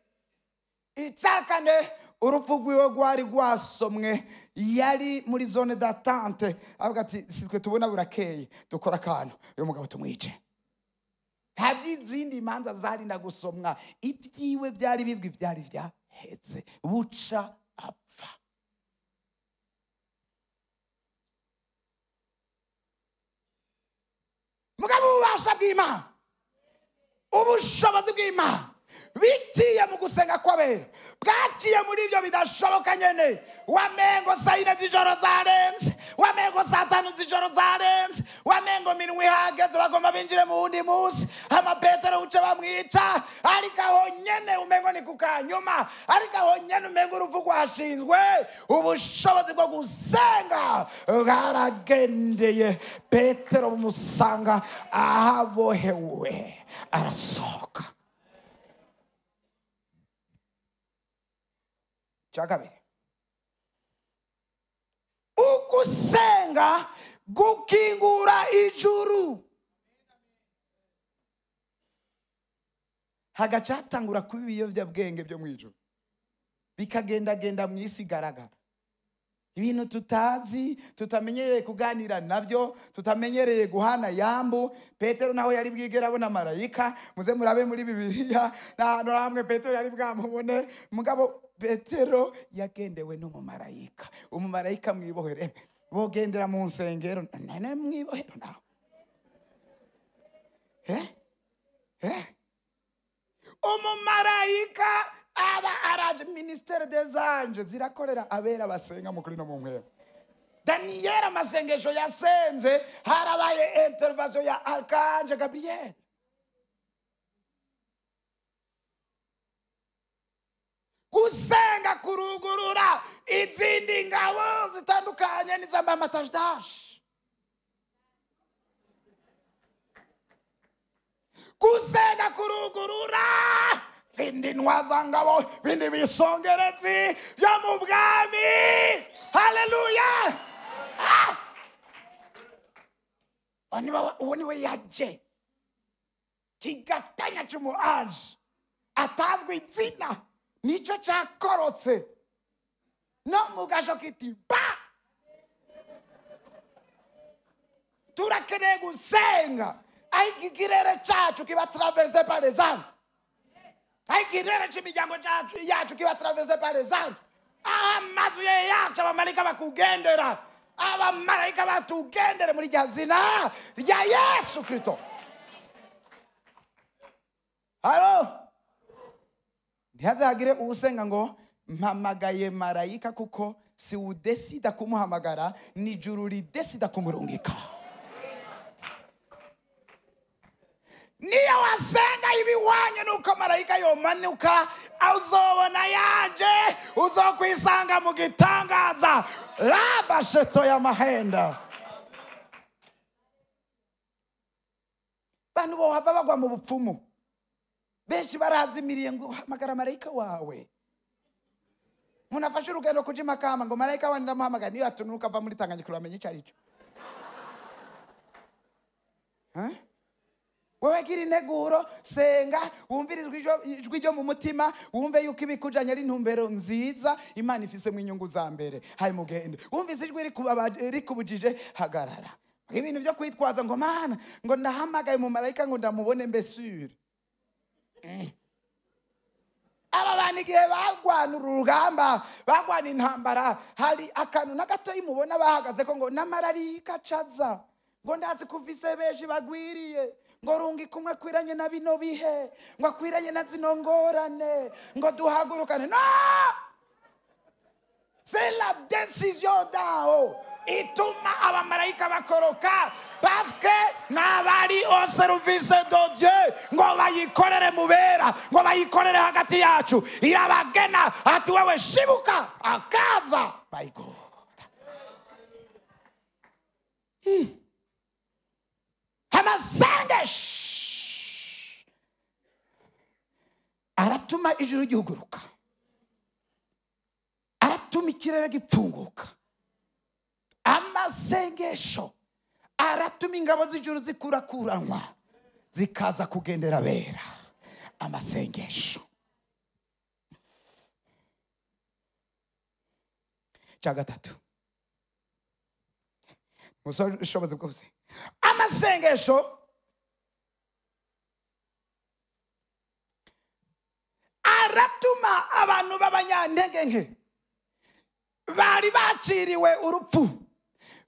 icya kane urupfu rwiwe rwari rwasomwe, yari muri zone d'attente. Avuga ati sitwe tubona burakeye dukora akantu uyu mugabo tumwice. Nta by'izindi manza zarinda gusomwa, ibyiwe byari bizwi, byari byahetse, buca apfa. Mugabo ububasha bw'Imana, ubushobozi bw'Imana biciye mu gusenga kw'abera bwaciye muri ibyo bidashoboka nyene. Wamengo saa 4 z'ijoro zarenze, wamengo saa 5 z'ijoro zarenze, wamengo minwe ihageze bagomba binjire mu wundi munsi, Petero uce bamwica. Ariko aho nyene umengo ni kukanyuma, ariko aho nyene umengo urupfu rwashinzwe. Ubushobozi bwo gusenga bwaragendeye Petero bumusanga ahabohewe, arasohoka. Chakabiri, ukusenga gukingura ijuru. Hagacatangura kuba ibiyovyabwenge byo mwijuru, bikagendagenda mu isi igaragara, ibintu tutazi, tutamenyereye kuganira navyo, tutamenyereye guhana yambu. Petero naho yari bwigera abona marayika. Muze murabe muri Bibiliya nta hamwe Petero yari bwamubone. Mugabo Petero yagendewe n'umumarayika. Umumarayika mwibohere, bogendera mu nsengero, nane mwibohero naho. Umumarayika aba araje. Ministère des anges zirakorera abera basenga mukuri no mu nkwe. Daniel amasengesho yasenze, harabaye intervention ya Archange Gabriel. Gusenga kurugurura izindi ngabo zitandukanye n'izamba amatajdash. Gusenga kurugurura zindi nwazangabo bindi bisongerezi byo mu bwami. Haleluya. Waniwe yaje kigatanya cy'umuanje atazwi izina, nico cyakorotse no mugasho kiti ba. Turakeneye gusenga ayikirere cyacu kiba traverse par les âmes, ayikirere cy'imiryango yacu kiba traverse par les âmes. Amazu yacu abamarayika bakugendera, abamarayika batugendere muri ryazina rya Yesu Kristo. Halo, ntihazagire ubusenga ngo mpamagaye marayika, kuko si udesida kumuhamagara, ni ijuru ridesida kumurungika. Niyo wasenga ibiwanye nuko marayika yomanuka, uzobona yaje, uzokwisanga mu gitangaza. Laba sheto ya mahenda. bantu bohava bagwa mu bupfumu. Benshi barazimiriye ngo hamagara marayika wawe. Munafashe urugendo kuja Makamba ngo marayika wandi ndamuhamagara, niyo atunuka ava muri Tanganyika uramenye icyo ari cyo. Wewe gira integuro, senga, wumvirizwa ijwi ryo mu mutima, wumve yuko ibikujanye ari intumbero nziza Imana ifise mu inyungu za mbere. Hayi mugende wumvise ijwi rikubujije, hagarara. Ibintu byo kwitwaza ngo mana ngo ndahamagaye mu marayika ngo ndamubone mbesure. Aba bana igihe bagwana urugamba, bagwana intambara, hari akantu na gato y'imubona bahagaze ko ngo namararika caza ngo ndazi kuvise beje bagwiriye ngo rungi kumwe kwiranye na bino bihe ngo akwiranye na zino ngorane ngo duhagurukane. No, c'est la décision d'Ao ituma abamarayika bakoroka parce que nabari au service de Dieu ngo bayikorere mubera ngo bayikorere hagati yacu. Irabagena ati wewe shibuka akaza by God. Amasengesho aratuma ijuru gihuguruka, aratuma ikirere gipfunguka. Amasengesho aratuma ingabo z'ijuru zikurakuranwa zikaza kugendera bera. Amasengesho. Cya gatatu, mushobozi bwose, amasengesho aratuma abantu b'abanyantege nke bari baciriwe urupfu,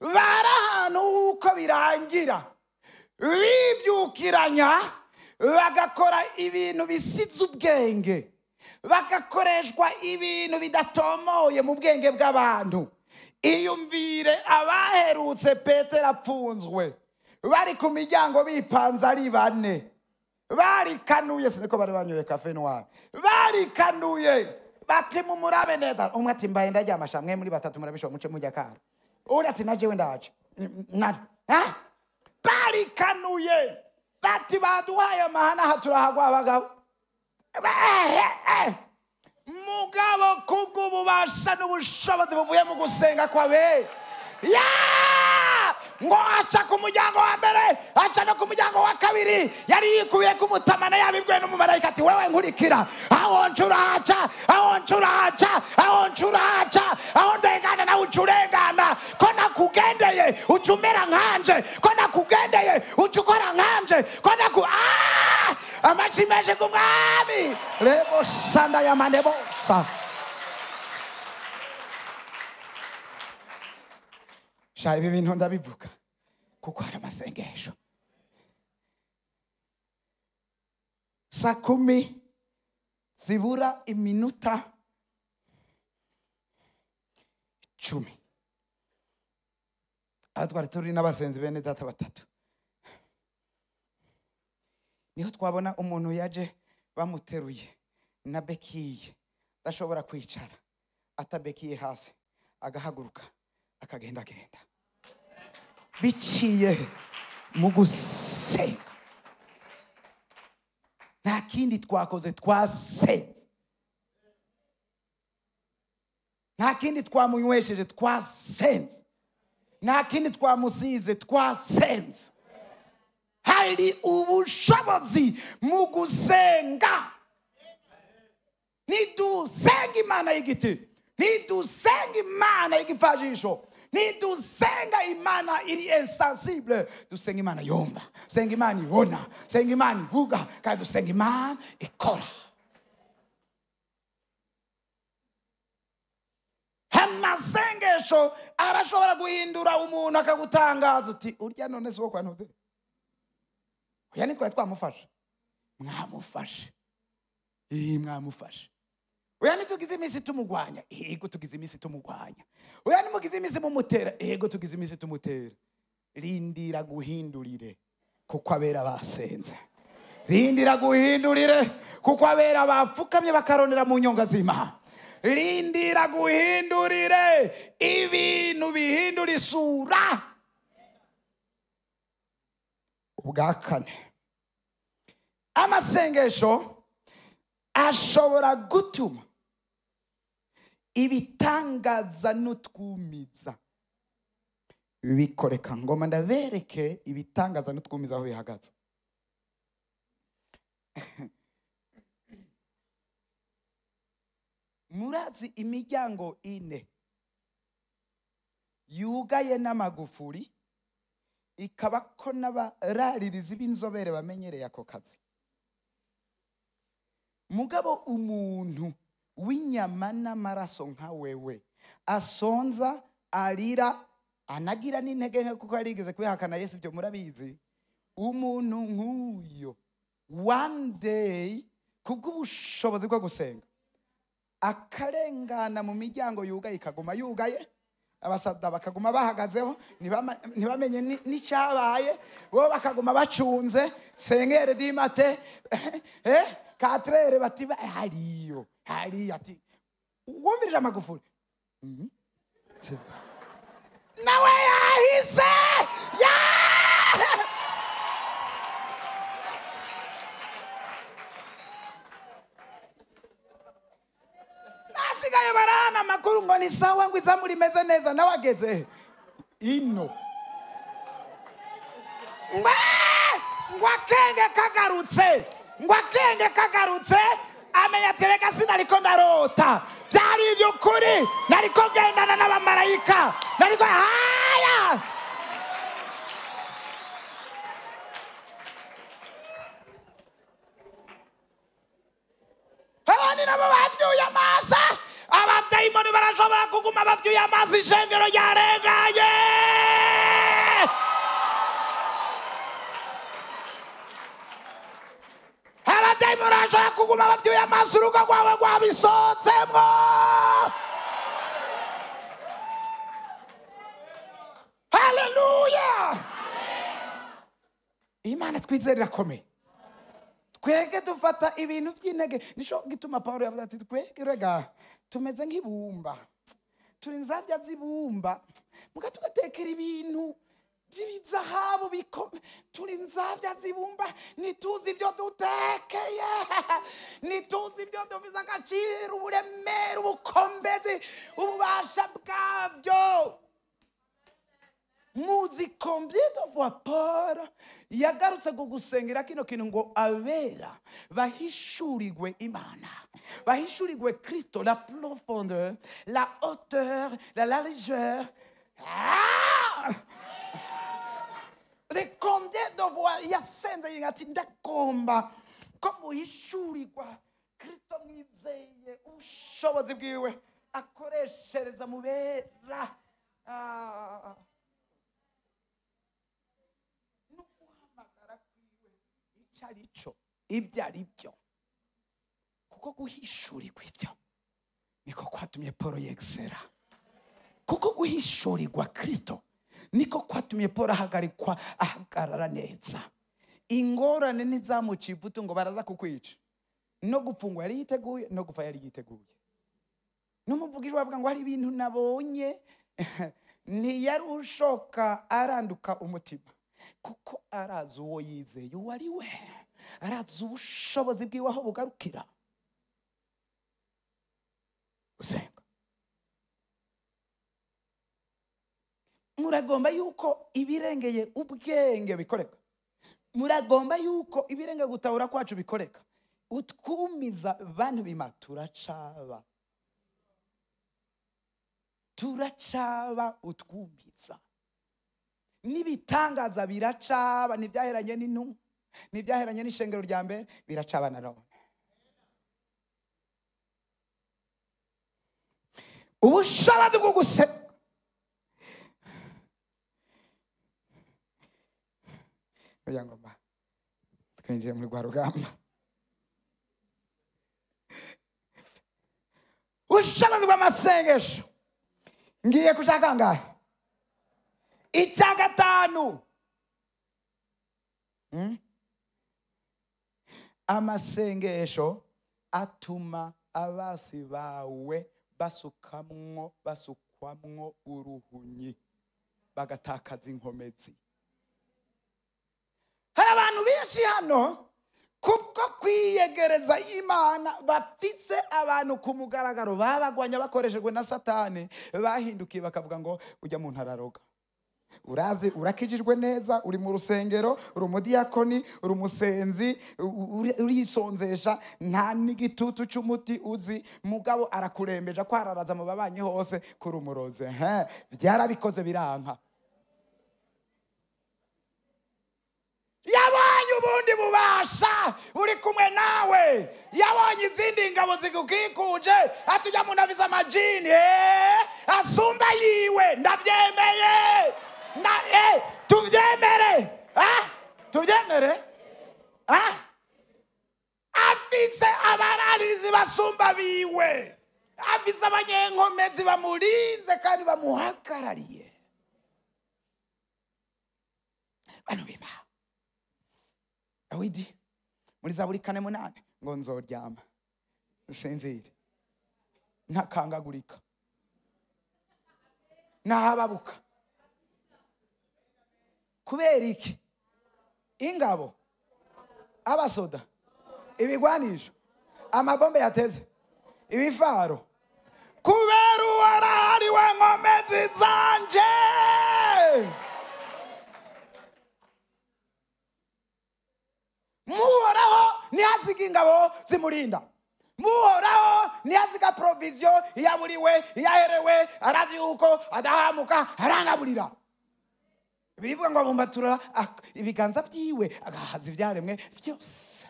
bari ahantu uko birangira bibyukiranya bagakora ibintu bisize ubwenge, bagakoreshwa ibintu bidatomoye mu bwenge bw'abantu. Iyumvire abaherutse Petero apfunzwe bari ku miryango bipanze ari bane, barikanuye, siniko bari banyoye cafe noir, barikanuye bati mumurabe neza. Umwe ati mbaye ndaryama mwe muri batatu murabisho muce mujya kara, undi ati najewe ndaje barikanuye bati baduhaye amahana haturahagwa abagabo. Mugabo kubw'ububasha n'ubushobozi buvuye mu gusenga kwabe, ngo aca ku muryango wa mbere, aca no ku muryango wa kabiri. Yari yikubiye ku mutamana yabibwiwe n'umumarayika ati wewe nkurikira, aho ncuraca, aho ncuraca, aho ncuraca, aho ndengana nawe ucurengana. Ko nakugendeye ucumera nkanje, ko nakugendeye ucukora nkanje, ko amachi meje kumwami lebo shanda ya manebosa. Ibi bintu ndabivuga kuko hari amasengesho. Saa 10 zibura iminota 10 aho twari turi n'abasenzi bene data batatu, niho twabona umuntu yaje bamuteruye na bekiye, dashobora kwicara, atabekiye hasi, agahaguruka akagenda genda biciye mu gusenga. Nta kindi twakoze, twasenze. Nta kindi twamunywesheje, twasenze. Nta kindi twamusize, twasenze. Hari ubushobozi mu gusenga. Nidusenga Imana y'igiti, nidusenga Imana y'igipfajisho, nidusenga Imana iri insensible, dusenga Imana yumva, senga Imana ibona, senga Imana ivuga, kandi dusenga Imana ikora. Amasengesho arashobora guhindura umuntu akagutangaza uti urya none siko kwantuze. Oya nitwa twamufasha, mwamufashe, mwamufashe. Oya nitugize imisi tumugwanya, yego tugize imisi tumugwanya. Oya nimugize imisi mumutera, yego tugize imisi tumutera. Rindira guhindurire kuko abera basenze. Rindira guhindurire kuko abera bapfukamye bakaronera mu nyonga z'Imana. Rindira guhindurire ibintu bihindura isura. Ubwa kane, amasengesho ashobora gutuma ibitangaza n'utwumiza bikoreka. Ngoma ndabereke ibitangaza n'utwumiza aho bihagaze. Murazi imiryango ine yugaye n'amagufuri, ikaba ko n'abararirizi b'inzobere bamenyereye ako kazi. Mugabo umuntu w'inyama n'amaraso nka wewe asonza, arira, anagira n'intege nke kuko yarigeze kwihakana Yesu, ibyo murabizi. Umuntu nk'uyo one day kubw'ubushobozi bwo gusenga akarengana mu miryango yugaye ikaguma yugaye, abasada bakaguma bahagazeho ntibamenye n'icyabaye, bo bakaguma bacunze sengere dimate katrere bati hariyo ati wumvirira amagufuri nawe yahise nasigaye barana amakuru ngo ni sawa, ngo izamu rimeze neza, nawe ageze ino ngo akenge kagarutse amenya tereka sinariko ndarota, byari iby'ukuri, nariko gendana n'abamarayika, nariko haya abandi nabo bavyuye amaso. Abadayimoni barashobora kuguma bavyuye amaso, ishengero ryarengaye. Abadayimoni barashobora kuguma bavyuye amaso, urugo rwawe rwabisotsemwo. Haleluya! Imana twizerera komeye. Twege dufata ibintu by'intege. Nisho gituma Paulo yavuze ati twege rega tumeze nk'ibumba, turi nzabya z'ibumba, muga tugatekera ibintu by'ibizahabu bikome. Turi nzabya z'ibumba, nituzi ibyo dutekeye, nituzi ibyo duviza agaciro, uburemere, ubukombezi, ububasha bwabyo. Muzi combien de fois Paul yagarutse kugusengera kino kintu ngo abera bahishurirwe Imana, bahishurirwe Kristo, la profondeur, la hauteur, la largeur. C'est combien de fois yasenze yingati ndakomba ko muhishurirwa Kristo, mwizeye ubushobozi bwiwe akoreshereza mubera. Arico ibyo aribyo, kuko guhishurirwa ibyo niko kwatumye Paul yexera, kuko guhishurirwa Kristo niko kwatumye Paul ahagarara neza. Ingorane ntizamuciye ivutu ngo baraza kukwica, no gupfungwa yari yiteguye, no gupfa yari yiteguye. N'umuvugije bavuga ngo hari ibintu nabonye ntiyari ushoka aranduka umutima, kuko arazi uwo yizeye uwo ari we, arazi ubushobozi bwiwe aho bugarukira. Usenga, muragomba yuko ibirengeye ubwenge bikoreka, muragomba yuko ibirengeye gutahura kwacu bikoreka. Utwumiza bantu bima turacaba utwumiza. Nibitangaza biracaba, nibyaheranye n'intumwa, nibyaheranye n'ishengero rya mbere, biracaba na none. Ubushobozi bwo gusenga oya ngoma twinjiye muri rwa rugamba. Ubushobozi bw'amasengesho ngiye kushaka ngahe icya gatanu. Amasengesho atuma abasi bawe basukwamwo uruhunyi, bagatakaza inkomezi. Hari abantu benshi hano kubwo kwiyegereza Imana bafise abantu ku mugaragaro babagwanya bakoreshejwe na Satani, bahindukiye bakavuga ngo ujya mu ntararoga. Urazi urakijijwe neza, uri mu rusengero, uri umudiyakoni, uri umusenzi, urisonzesha, nta n'igitutu cy'umuti uzi, mugabo arakurembeje ko hararaza mu babanyi hose kuri umuroze. Byarabikoze biranka. Yabonye ubundi bubasha uri kumwe nawe, yabonye izindi ngabo zigukikuje, atujya munaviza amajini asumba yiwe. Ndabyemeye, tubyemere, tubyemere. Afise abararizi basumba biwe, afise abanyenkomezi bamurinze kandi bamuhagarariye. Bano biba Dawidi muri Zaburi 4:8 ngo nzoryama sinzire ntakangagurika nahababuka. Kubera iki? Ingabo, abasoda, ibigwanisho, amabombe yateze, ibifaro. Kubera uwarahari we nkomezi zanje. Muhoraho ntihaziga ingabo zimurinda. Muhoraho ntihaziga provision yaburiwe yaherewe, arazi yuko adahamuka aranaburira. Birivuga ngo abumbatura ibiganza byiwe agahaza ibyaremwe byose.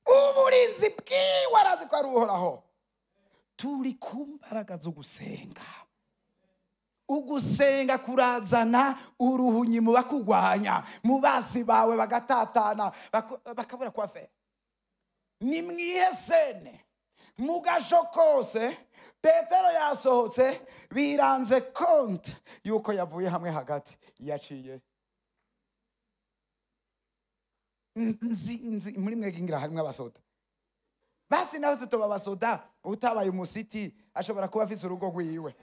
Uburinzi bwiwe arazi ko ari Uhoraho. Turi ku mbaraga zo gusenga. Ugusenga kurazana uruhunyi mu bakugwanya, mu basi bawe bagatatana bakabura kwa fe. Ni mwihesene mugasho kose. Petero yasohotse biranze konti yuko yavuye hamwe hagati yaciye. Nzi muri mwege ngira harimo abasoda. Basi naho tutoba abasoda, utabaye umusiti ashobora kuba afise urugo rwiwe.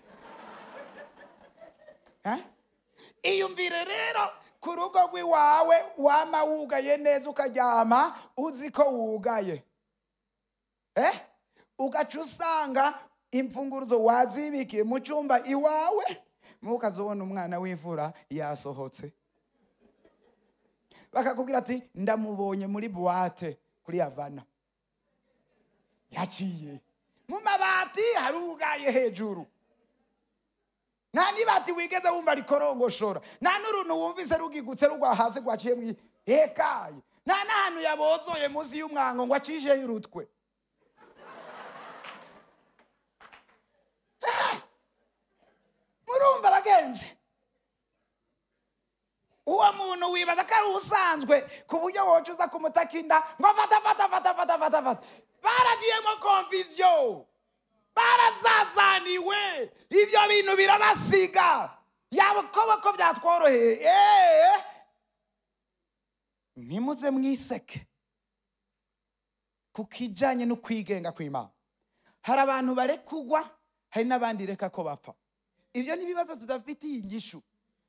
Iyumvire rero ku rugo rwiwawe wama wugaye neza ukaryama uzi ko wugaye. Ugaca usanga imfunguruzo wazibikiye mu cyumba iwawe, mukazobona umwana w'imfura yasohotse. Bakakubwira ati ndamubonye muri buwate kuri Havana. Yaciye mu mabati harugaye hejuru. Nta nibati wigeze wumva rikorongoshora, nta n'uruntu wumvise rugigutse rugwa hasi rwaciye mu ekaye, nta n'ahantu yabozoye muzi y'umwango ngo acishe y'urutwe. Murumva bagenzi, uwo muntu wibaza ko ari usanzwe ku buryo wocuza kumutakinda ngo fata. Baragiyemo confusion, barazazaniwe, ivyo bintu birabasiga. Yabokoboko byatworoheye. Ntimuze mwiseke kukijanye no kwigenga kw'Imana. Hari abantu barekugwa, hari n'abandi reka ko bapfa. Ivyo ni bibazo tudafitiye ingishu.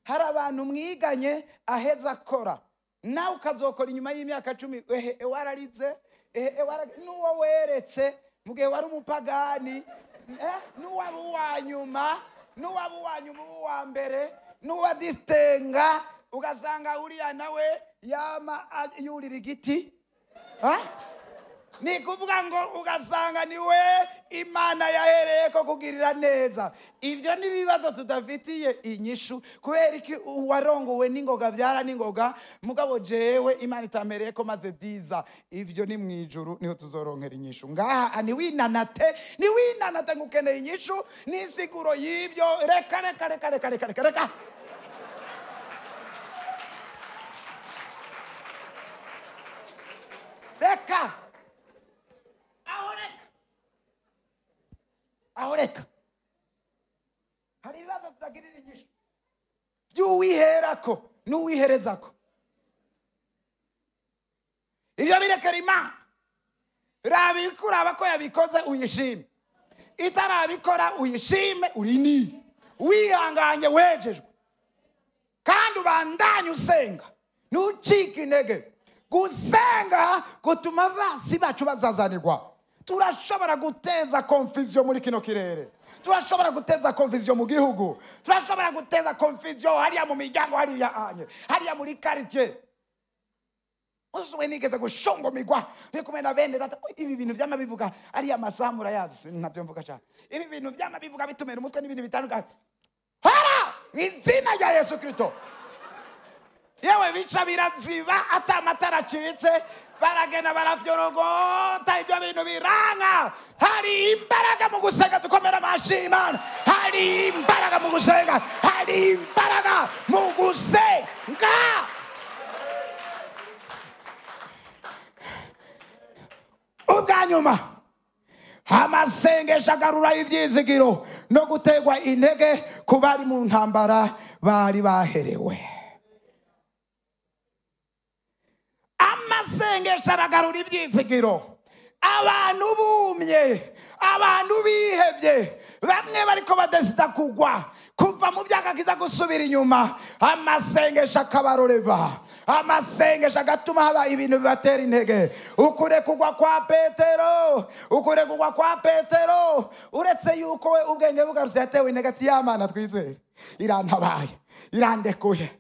Hari abantu mwiganye aheza akora, nawe ukazokora inyuma y'imyaka 10 wararize, nuwo weretse mugihe wari umupagani, nuwaba uwanyuma, uwa mbere, nuwa distenga, ugasanga uriya nawe yama yurira igiti. Ni kuvuga ngo ugasanga niwe Imana yahereye ko kugirira neza. Ivyo ni bibazo tudafitiye inyishu, kubera iki warongowe n'ingoga byara n'ingoga, mugabo jewe Imana itamereye ko maze diza. Ivyo ni mwijuru niho tuzoronkera inyishu. Ngaha ni winanate ngukeneye inyishu nisiguro y'ibyo. Reka ahoreka. Hari ibibazo tutagirira inyishu by'uwiherako n'uwiherezako. Ibyo birekera Imana. Rabikuraba ko yabikoze uyishime, itarabikora uyishime urini wihanganye wejejwe. kandi ubandanye usenga, ntucike intege. Gusenga gutuma abasi bacu bazazanirwa. Turashobora guteza confusion muri kino kirere, turashobora guteza confusion mu gihugu, turashobora guteza confusion hariya mu miryango, hariya muri quartier. Usuwe nigeze gushongomigwa nikumwe na bene data, ibi bintu byama bivuga ari amasamura yazi ntabyo mvuga cyane. Ibi bintu byama bivuga bitumera umutwe n'ibintu bitandukanye. Hara izina rya Yesu Kristo. Yewe bica biraziba atamatara acitse, baragenda baravyorogota ibyo bintu biranga. Hari imbaraga mu gusenga, dukomera amashi Imana. Hari imbaraga mu gusenga, hari imbaraga mu gusenga. Ubwanyuma amasengesho agarura ibyizigiro no gutegwa intege ku bari mu ntambara bari baherewe. Amasengesho aragarura ibyizigiro. Abantu bumye, abantu bihebye, bamwe bariko badesida kugwa, kuva mu byagakiza gusubira inyuma, amasengesho akabaroreva. Amasengesho agatuma haba ibintu bibatera intege. Ukure kugwa kwa Petero, uretse yuko we ubwenge bugarutse yatewe intege ati y'Imana twizere irantabaye, irandekuye.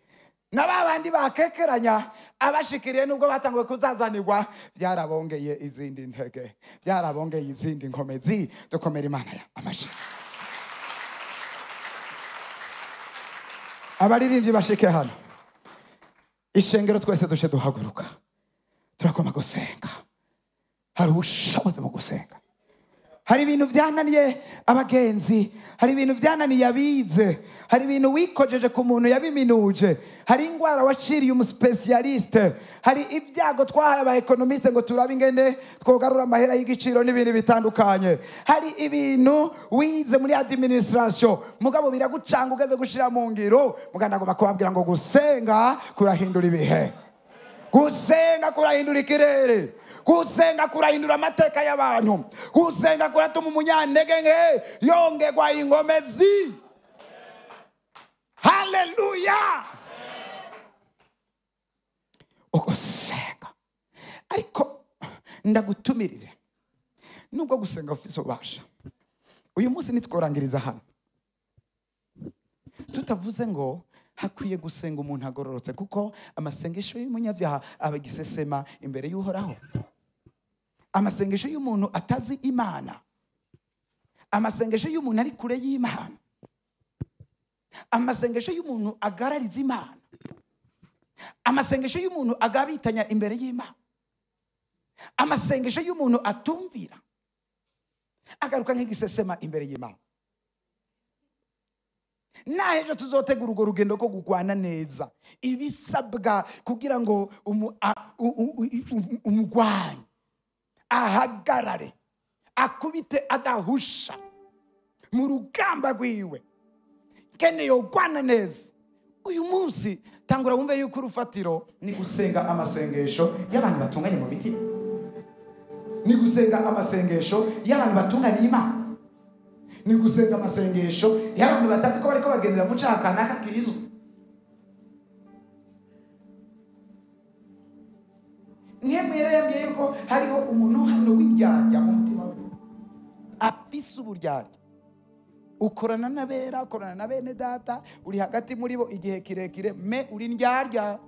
N'abandi bakekeranya abashikiriye nubwo batanguye kuzazanirwa, byarabongeye izindi ntege, byarabongeye izindi nkomezi. Dukomera Imana amashi. Abaririmbyi bashike hano, ishengero twese dushe duhaguruka, turakoma gusenga. Hari ubushobozi mu gusenga. Hari ibintu byananiye abagenzi, hari ibintu byananiye abize, hari ibintu wikojeje ku muntu yabiminuje, hari ingwara waciriye umuspecialiste, hari ibyago twahaye aba economiste ngo turabe ingene twogarura amahera y'igiciro n'ibintu bitandukanye. Hari ibintu wize muri administration mugabo biragucanga ugeze gushira mu ngiro, muganda ngo bakubabwira ngo gusenga kurahindura ibihe, gusenga kurahindura ikirere, gusenga kurahindura amateka y'abantu, gusenga kuratuma umunyantege nke yongerwa ingomezi. Haleluya. Ugusenga. Ariko ndagutumirire, nubwo gusenga ufise ubasha, uyu munsi nitworangiriza hano tutavuze ngo hakwiye gusenga umuntu agororotse, kuko amasengesho y'umunyabyaha abagisesema imbere y'Uhoraho. Amasengesho y'umuntu atazi Imana, amasengesho y'umuntu ari kure y'Imana, amasengesho y'umuntu agarariza Imana, amasengesho y'umuntu agabitanya imbere y'Imana, amasengesho y'umuntu atumvira agaruka nk'igisesema imbere y'Imana. Nahejo tuzotegura urwo rugendo ko gugwana neza ibisabwa kugira ngo umugwanyi ahagarare, akubite adahusha mu rugamba rwiwe, kene yogwana neza. Uyu munsi tangura wumve yuko urufatiro ni gusenga amasengesho y'abantu batunganye mu biti, ni gusenga amasengesho y'abantu batunganye Imana, ni gusenga amasengesho y'abantu batatu ko bariko bagendera mu cyaha kanaka kirizwe. Mwebwe yabwiye yuko hariho umuntu hano w'indyarya mu mutima we, afise uburyarya, ukorana n'abera, ukorana na bene data, uri hagati muri bo igihe kirekire, me uri ndyarya.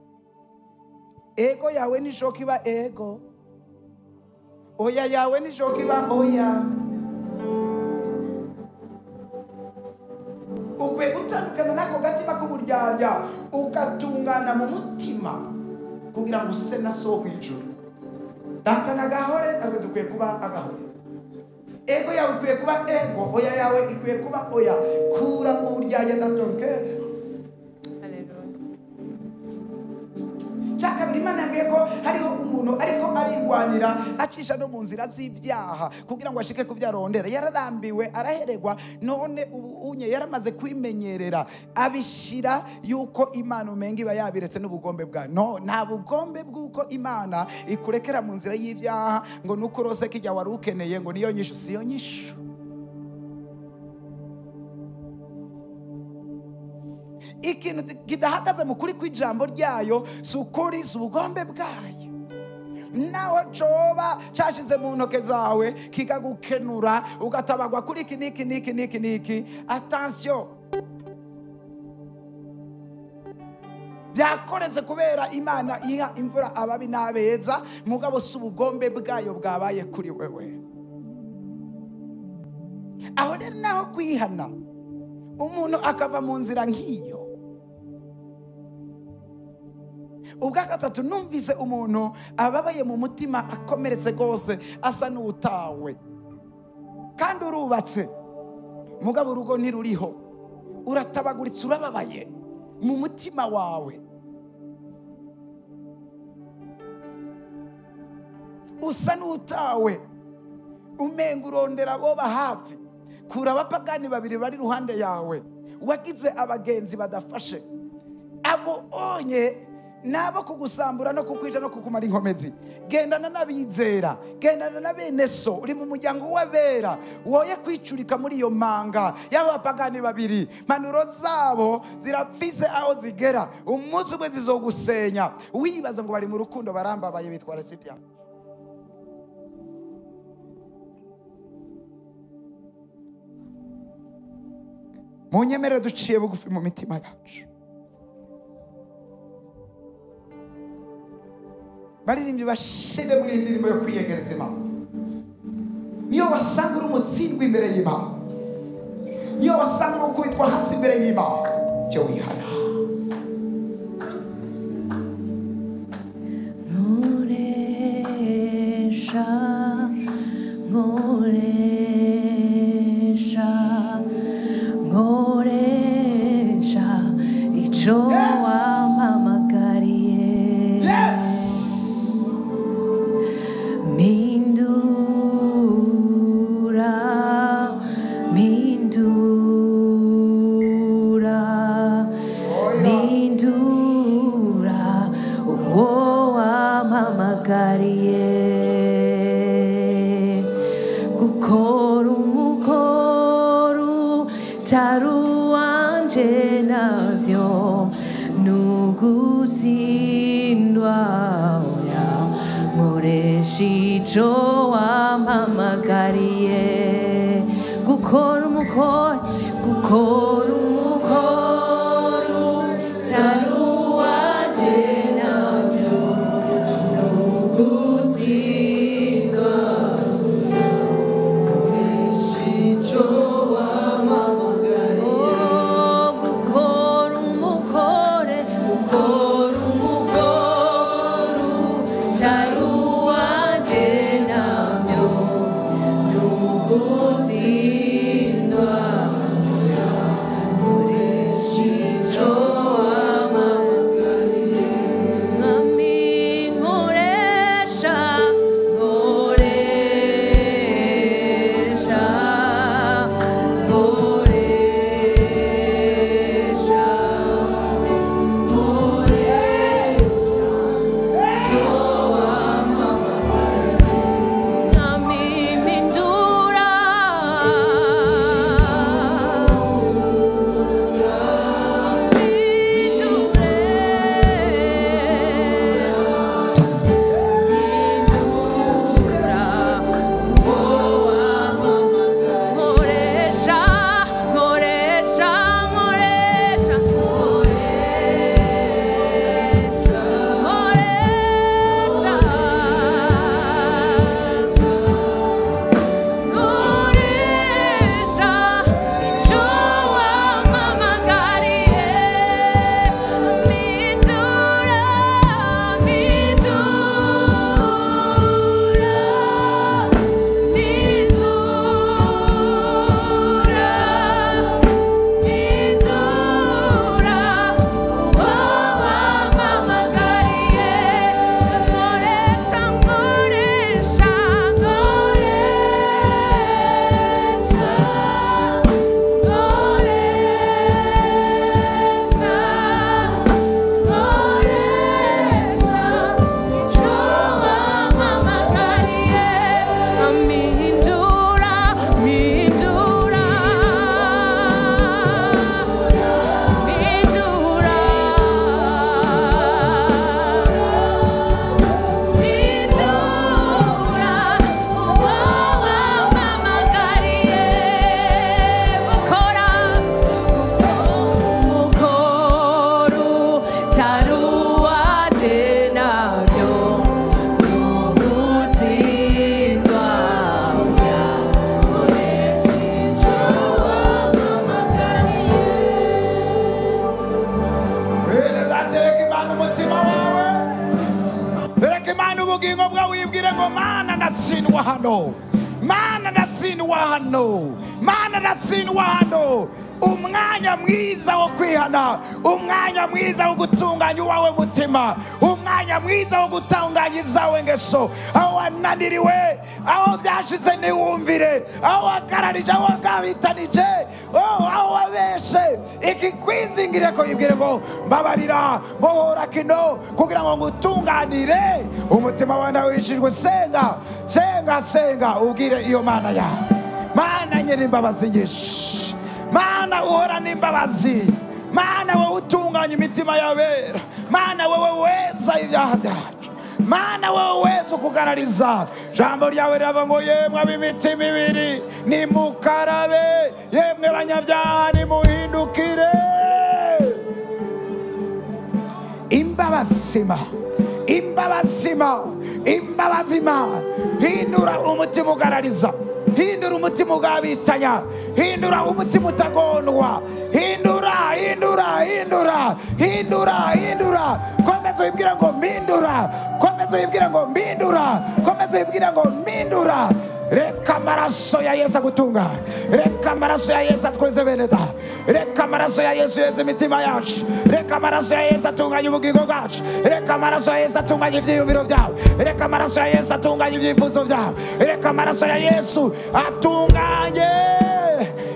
Ego yawe nishoka iba ego, oya yawe nishoka iba oya. Ukwiye gutandukana n'ako gatima k'uburyarya ugatungana mu mutima kugira ngo use na so kw'ijuru. Data n'agahore, ntabwo dukwiye kuba agahore. Ego yawe ikwiye kuba ego, oya yawe ikwiye kuba oya. Kura mu buryarya ndatonke. Chaka Imana yambwiye ko hariho umuntu ariko arigwanira acisha no mu nzira z'ibyaha kugira ngo ashike ku vyarondera. Yararambiwe, araheregwa, none unye yaramaze kwimenyerera, abishira yuko Imana umenga iba yabiretse n'ubugombe bwa. No, nta bugombe bw'uko Imana ikurekera mu nzira y'ibyaha ngo nuko rose kijya wari ukeneye ngo niyo nyishu, siyo nyishu. ikintu kidahagaze mu kuri kw'ijambo ryayo si ukuri, si ubugombe bwayo. Naho coba cashize mu ntoke zawe kikagukenura ugatabagwa kuri iki niki niki niki niki, attention, byakoretse kubera Imana iha imvura ababi n'abeza, mugabo si ubugombe bwayo bwabaye kuri wewe. Aho rero naho kwihana umuntu akava mu nzira nk'iyo. Ubwa gatatu, numvise umuntu ababaye mu mutima, akomeretse rwose, asa n'utawe kandi urubatse, mugabo urugo ntiruriho, uratabaguritse, urababaye mu mutima wawe, usa n'utawe, umenga urondera boba hafi. Kura abapagani babiri bari ruhande yawe, wagize abagenzi badafashe, abo onye nabo kugusambura no kukwica no kukumara inkomezi. Gendana n'abizera, gendana na bene so, uri mu muryango w'abera, woye kwicurika muri iyo manga y'abapagani babiri. Manuro zabo zirapfise aho zigera, umunsi umwe zizogusenya. Wibaza ngo bari mu rukundo, barambabaye, bitwara sibya. Munyemere duciye bugufi mu mitima yacu. Baririmbyi bashire mu indirimbo yo kwiyegereza Imana. Niyo wasanga uri umutsindwa imbere y'Imana, niyo wasanga uri ukubitwa hasi imbere y'Imana, cyo wihana. Nkoresha icyo wampamagariye. Gukora umukoro taruwanje navyo nugutsindwa oya. Nkoresha ico wampamagariye. Gukora umukoro taruwanje navyo nugutsindwa. uyibwire ngo mana natsindwa hano, mana natsindwa hano, mana natsindwa hano. Umwanya mwiza wo kwihana, umwanya mwiza wo gutunganya uwawe mutima, umwanya mwiza wo gutunganya izawe ngeso. Aho wananiriwe, aho byashize ntiwumvire, aho wakararije, aho wagabitanije, aho wabeshe, ikikwizingire ko yibwire ngo mbabarira, mbohora kino kugira ngo ngutunganire umutima wawe wishijwe. Senga, senga, senga, ubwire iyo mana yawe. Mana nyiri imbabazi nyinshi, mana uhorana imbabazi, mana wowe utunganya imitima y'abera, mana wowe weza ibyaha byacu, mana wowe weza ukugarariza. Jambo ryawe riravuga ngo yemwe ab'imitima ibiri nimukarabe, yemwe banyabyaha nimuhindukire. Imbabazima, imbabazima, imbabazima. Hindura umutima ugarariza, hindura umutima ugabitanya, hindura umutima utagondwa, hindura, hindura, hindura, hindura, hindura. Komeza uyibwira ngo mpindura, komeza uyibwira ngo mpindura, komeza uyibwira ngo mpindura. Reka amaraso ya Yesu agutunga, reka amaraso ya Yesu atweze bene da, reka amaraso ya Yesu yeze imitima yacu, reka amaraso ya Yesu atunganya ubugingo bwacu, reka amaraso ya Yesu atunganya ibyiyumviro byawe, reka amaraso ya Yesu atunganya ibyifuzo byawe, reka amaraso ya Yesu atunganye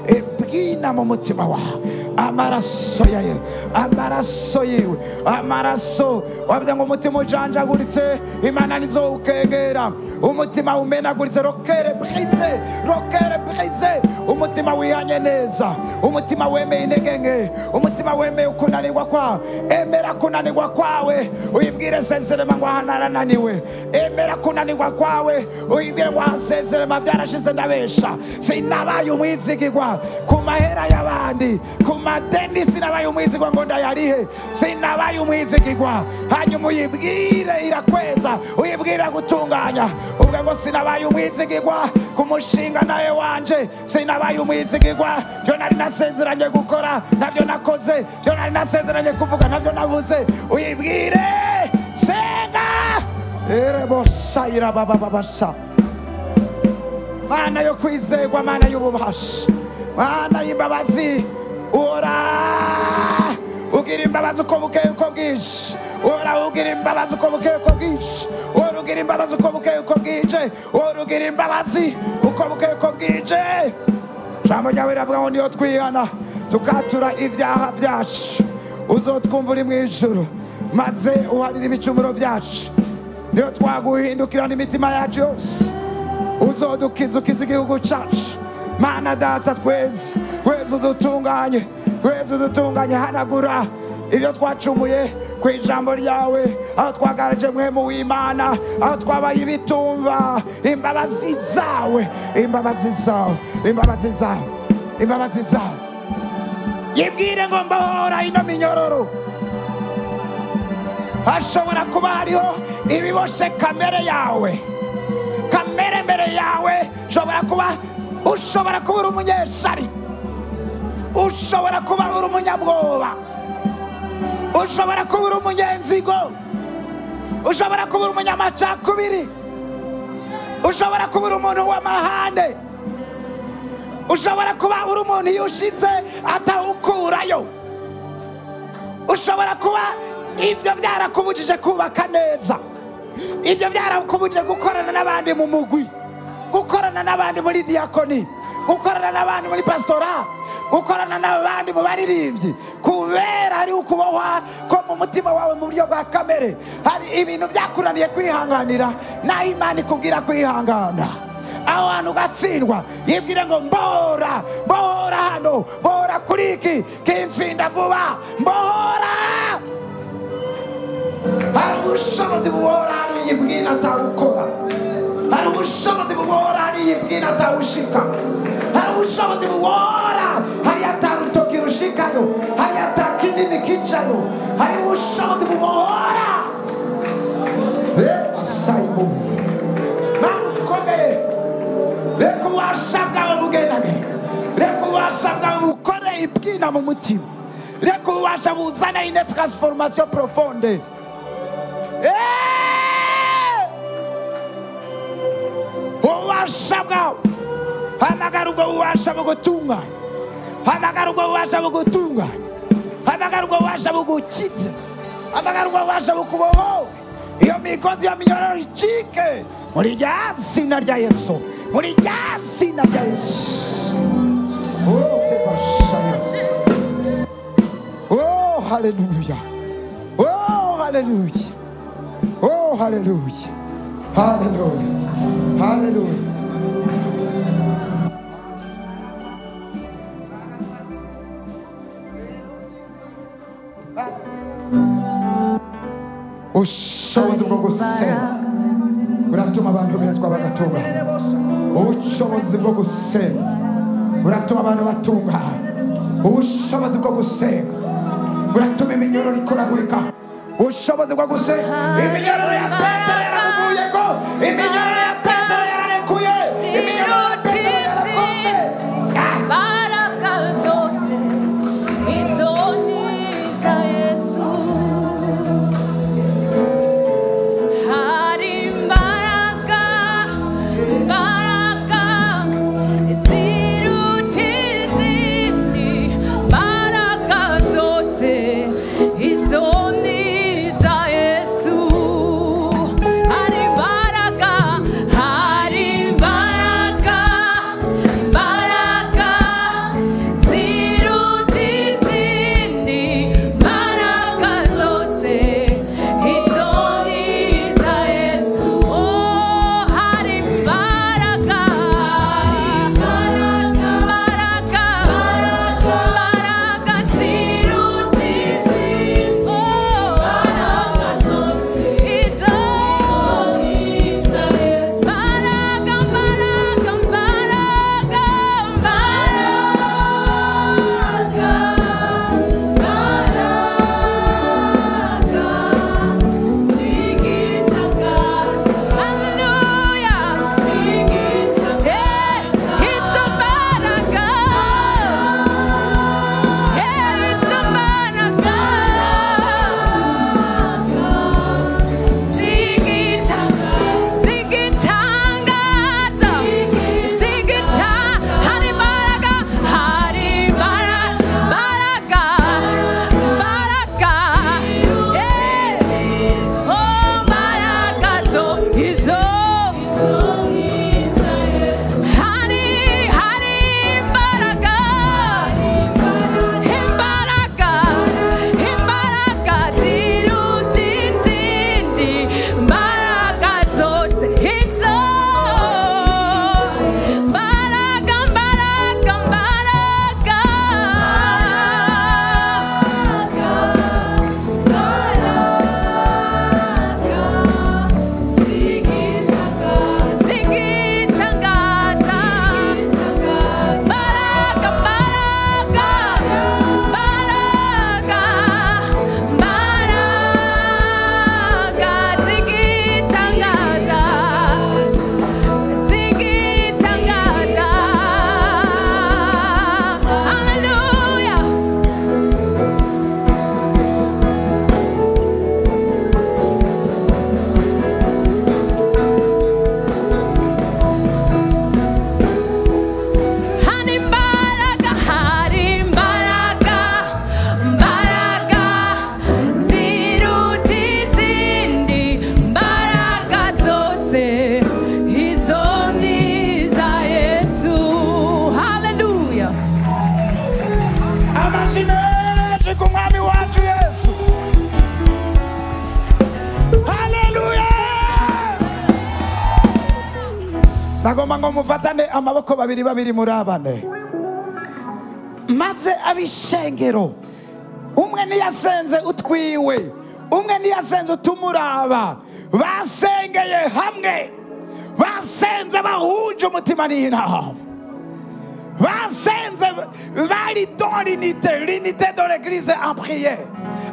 ibwina mu mutima wawe. Amaraso ya Yesu, amaraso yiwe, amaraso. Wavuga ngo umutima ujanjaguritse Imana nizo ukegera, umutima umenaguritse rokere brise, rokere brise. Umutima wihanye neza, umutima wemeye intege nke, umutima wemeye kunanirwa kwawe. Emera kunanirwa kwawe, uyibwire sezerema ngo hanarananiwe. Emera kunanirwa kwawe, uyibwire ngo hasezerema byarashize ndabesha, sinabaye umwizigirwa ku mahera y'abandi, ku madeni sinabaye umwizigirwa ngo ndayarihe, sinabaye umwizigirwa. Hanyuma uyibwire irakweza, uyibwire gutunganya, uvuga ngo sinabaye umwizigirwa ku mushinga nawe wanje, sinabaye umwizigirwa. Byo nari nasezeranye gukora nabyo nakoze, byo nari nasezeranye kuvuga nabyo navuze. Uyibwire, senga erebosha irabababasha. Mana yo kwizerwa, mana y'ububasha, mana y'imbabazi. Ora ugira imbabazi uko bukeye uko bwije, ora ugira imbabazi uko bukeye uko bwije, ora ugira imbabazi uko bukeye uko bwije, ora ugira imbabazi uko bukeye uko bwije. Jambo ryawe riravuga ngo niyo twihana tukatura ibyaha byacu, uzotwumva uri mu ijuru maze uharire ibicumuro byacu. Niyo twaguhindukirana imitima yacu yose, uzodukiza ukiza igihugu cyacu. Mana data tweze, tweze udutunganye, tweze udutunganye. Hanagura ibyo twacumuye ku ijambo ryawe, aho twagaraje mwemu w'Imana, aho twabaye ibitumva. Imbabazi zawe, imbabazi zawe, imbabazi zawe, imbabazi zawe. Yibwire ngo mbohora ino minyororo. Hashobora kuba hariho ibiboshe kamere yawe, kamere mbere yawe. Ushobora kuba uri umunyeshari, ushobora kuba uri umunyabwoba, ushobora kuba uri umunyenzigo, ushobora kuba uri umunyamacakubiri, ushobora kuba uri umuntu w'amahane, ushobora kuba uri umuntu yushize atawukurayo, ushobora kuba ibyo byarakubujije kubaka neza, ibyo byarakubujije gukorana n'abandi mu mugwi, gukorana n'abandi muri diakoni, gukorana n'abandi muri pastora, gukorana n'abandi mu baririmbyi. Kubera hari ukubohwa ko mu mutima wawe mu buryo bwa kamere, hari ibintu byakuraniye kwihanganira, naho Imana ikubwira kwihangana. Aho hantu ugatsindwa, yibwire ngo mbohora, mbohora hano, mbohora kuri iki kinsinda vuba, mbohora. Hari ubushobozi bubohora hano yibwira atawukora, hari ubushobozi bubohora hano yibwira atawushika, hari ubushobozi bubohora hari atarutoki rushikayo, hari atakinini kicayo, hari ubushobozi bubohora. Sayibu narukomeye, reka ububasha bwawe bugendane, reka ububasha bwawe bukore ibwina mu mutima, reka ububasha buzana une transformation profonde. ububasha bwawe. Hamagara ubwo bubasha bugutunganya. Hamagara ubwo bubasha bugutunganya. Hamagara ubwo bubasha bugukiza. Hamagara ubwo bubasha bukubohowe. Iyo migozi ya minyororo icike muri rya zina rya Yesu. Muri rya zina rya Yesu. Oh, hallelujah. Oh, hallelujah. Oh, hallelujah. Hallelujah. Hallelujah. Ubushobozi bwo gusenga buratuma abantu bezwa bagatunga. Ubushobozi bwo gusenga buratuma abantu batunga. Ubushobozi bwo gusenga buratuma iminyororo ikoragurika. Ubushobozi bwo gusenga iminyororo ya Petero yaramuvuyeko. Iminyororo ya Petero yararekuye. Iminyororo ya Petero yarakoze. Baraka zose izoni za Yesu. Hari imbaraga ziruta izindi. Baraka zose izoni za Yesu. Hari imbaraga ziruta izindi. Baraka zose izoni za Yesu. Oh, hari imbaraga ziruta izindi. Oh, baraka zose izoni za Yesu. Baraka nagomba ngo mufatane amaboko babiri murabane, maze abishengero umwe niyasenze utwiwe, umwe niyasenze utumuraba, basengeye hamwe, basenze bahuje umutima n'inama, basenze bari dans l'unité de l'église en prière.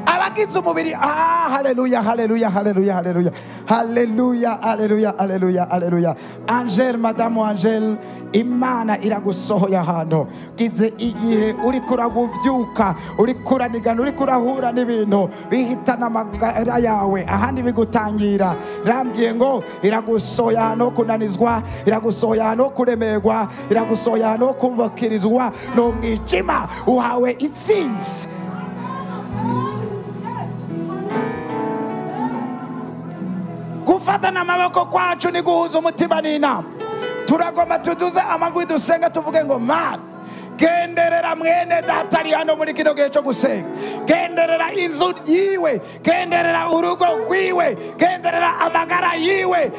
Abagize umubiri haleluya haleluya haleluya haleluya haleluya haleluya haleluya haleluya. Angel, madamu Angel, Imana iragusohoye ahantu. Gize igihe uri kuraguvyuka, uri kuranigana, uri kurahura n'ibintu bihitana amagara yawe, ahandi bigutangira. Rambwiye ngo iragusohoye ahantu kunanizwa, iragusohoye ahantu kuremerwa, iragusohoye ahantu kubakirizwa no mwijima. Uhawe intsinzi. Gufatana amaboko kwacu ni guhuza umutima n'inama. Turagomba tuduze amagwi dusenga tuvuge ngo Mana, genderera mwene data ari hano muri kino gihe cyo gusenga. Genderera inzu yiwe, genderera urugo rwiwe, genderera amagara yiwe,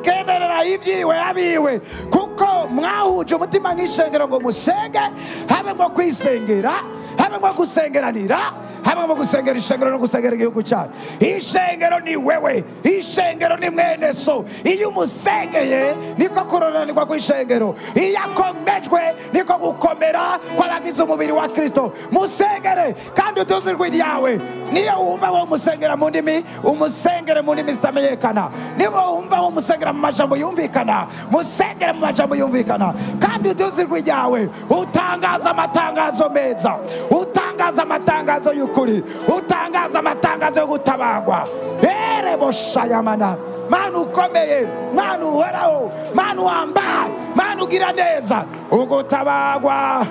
genderera ibyiwe abiwe, kuko mwahuje umutima nk'ishengero ngo musenge, habe ngo kwisengera, habe ngo gusengeranira, habe ngo gusengera ishengero no gusengera igihugu cyacu. Ishengero ni wewe, ishengero ni mwene so. Iyo umusengeye niko kuronanirwa kw'ishengero, iyo akomejwe niko gukomera kw'abagize umubiri wa Kristo. Musengere kandi utuze ijwi ryawe. Niyo wumva wo musengera mu ndimi, umusengere mu ndimi zitamenyekana. Niyo wumva wo musengera mu majambo yumvikana, musengere mu majambo yumvikana. Kandi utuze ijwi ryawe, utangaza amatangazo meza, utangaza amatangazo y'ukuri, utangaza amatangazo yo gutabagwa. Erebo shayamana. Mana ukomeye, Mana uhoraho, Mana wambaye, Mana ugira neza. Ugutabagwa,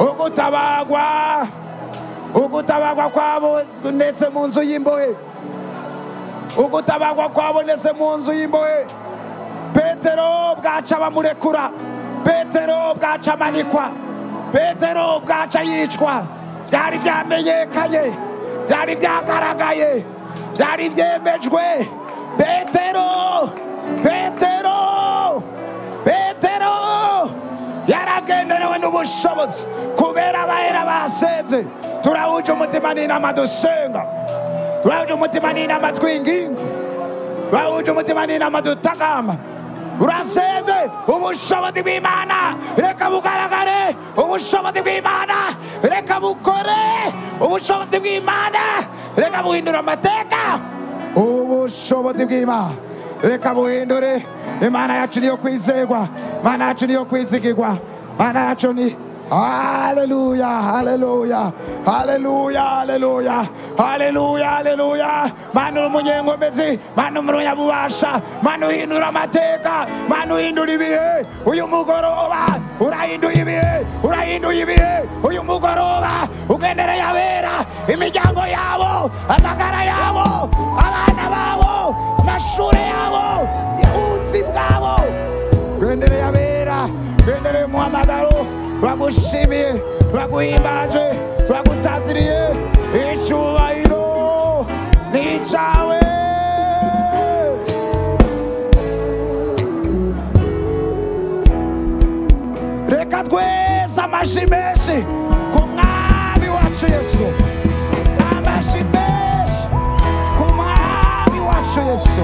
ugutabagwa, ugutabagwa kwabo ndetse mu nzu y'imbohe, ugutabagwa kwabo ndetse mu nzu y'imbohe. Petero bwaca bamurekura, Petero bwaca manikwa, Petero bwaca yicwa. Byari byamenyekanye, byari byagaragaye, byari byemejwe. Petero, Petero, Petero yaragenderewe n'ubushobozi kubera abahera basenze. Turahuje umutima n'inama dusenga, turahuje umutima n'inama twinginga, turahuje umutima n'inama dutakamba. Urasenze, ubushobozi bw'Imana reka bugaragare, ubushobozi bw'Imana reka bukore, ubushobozi bw'Imana reka buhindura amateka, ubushobozi bw'Imana reka buhindure. Imana yacu niyo kwizerwa, Imana yacu niyo kwizigirwa, Imana yacu ni haleluya haleluya haleluya haleluya haleluya haleluya. Mana umunyengomezi, Mana umunyabubasha, Mana uhindura amateka, Mana uhindura ibihe. Uyu mugoroba urahinduye ibihe, urahinduye ibihe. Uyu mugoroba ugendereye abera, imiryango yabo, amagara yabo, abana babo, amashuri yabo, ubuzi bwabo. Ugendereye abera, ugendereye umuhamagaro. Turagushimiye, turaguhimbaje, turagutaziriye. Icyubahiro ni icyawe. Reka twese amashyi menshi ku mwami wacu Yesu, amashyi menshi ku mwami wacu Yesu.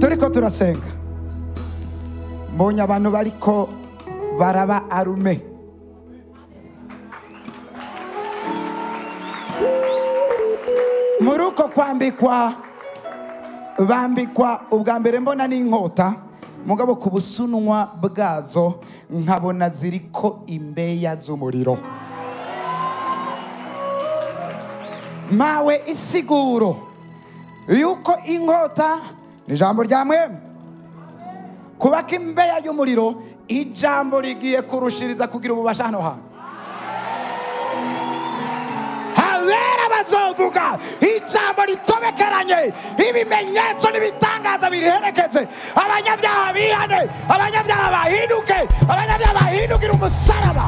Turiko turasenga, mbonye abantu bariko baraba arume. Muruko kwambikwa bambikwa ubwa mbere mbona n'inkota, mugabo ku busunwa bwazo nkabona ziriko imbeya z'umuriro. Mawe isiguro yuko inkota ni ijambo rya mwemwe, kubaka imbeya y'umuriro ijambo rigiye kurushiriza kugira ububasha hano hantu. Habera bazovuga ijambo ritobekeranye, ibimenyetso n'ibitangaza biriherekeze. Abanyabyaha bihane, abanyabyaha bahinduke, abanyabyaha bahindukire umusaraba.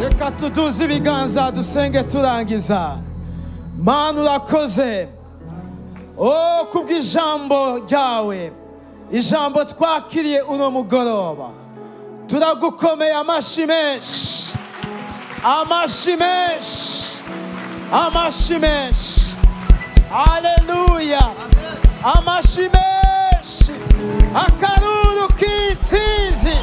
Reka tuduze ibiganza dusenge turangiza. Mana urakoze, kubw'ijambo ryawe, ijambo twakiriye uno mugoroba. Turagukomeye amashyi menshi, amashyi menshi, amashyi menshi. Haleluya, amashyi menshi, akaruru k'intsinzi.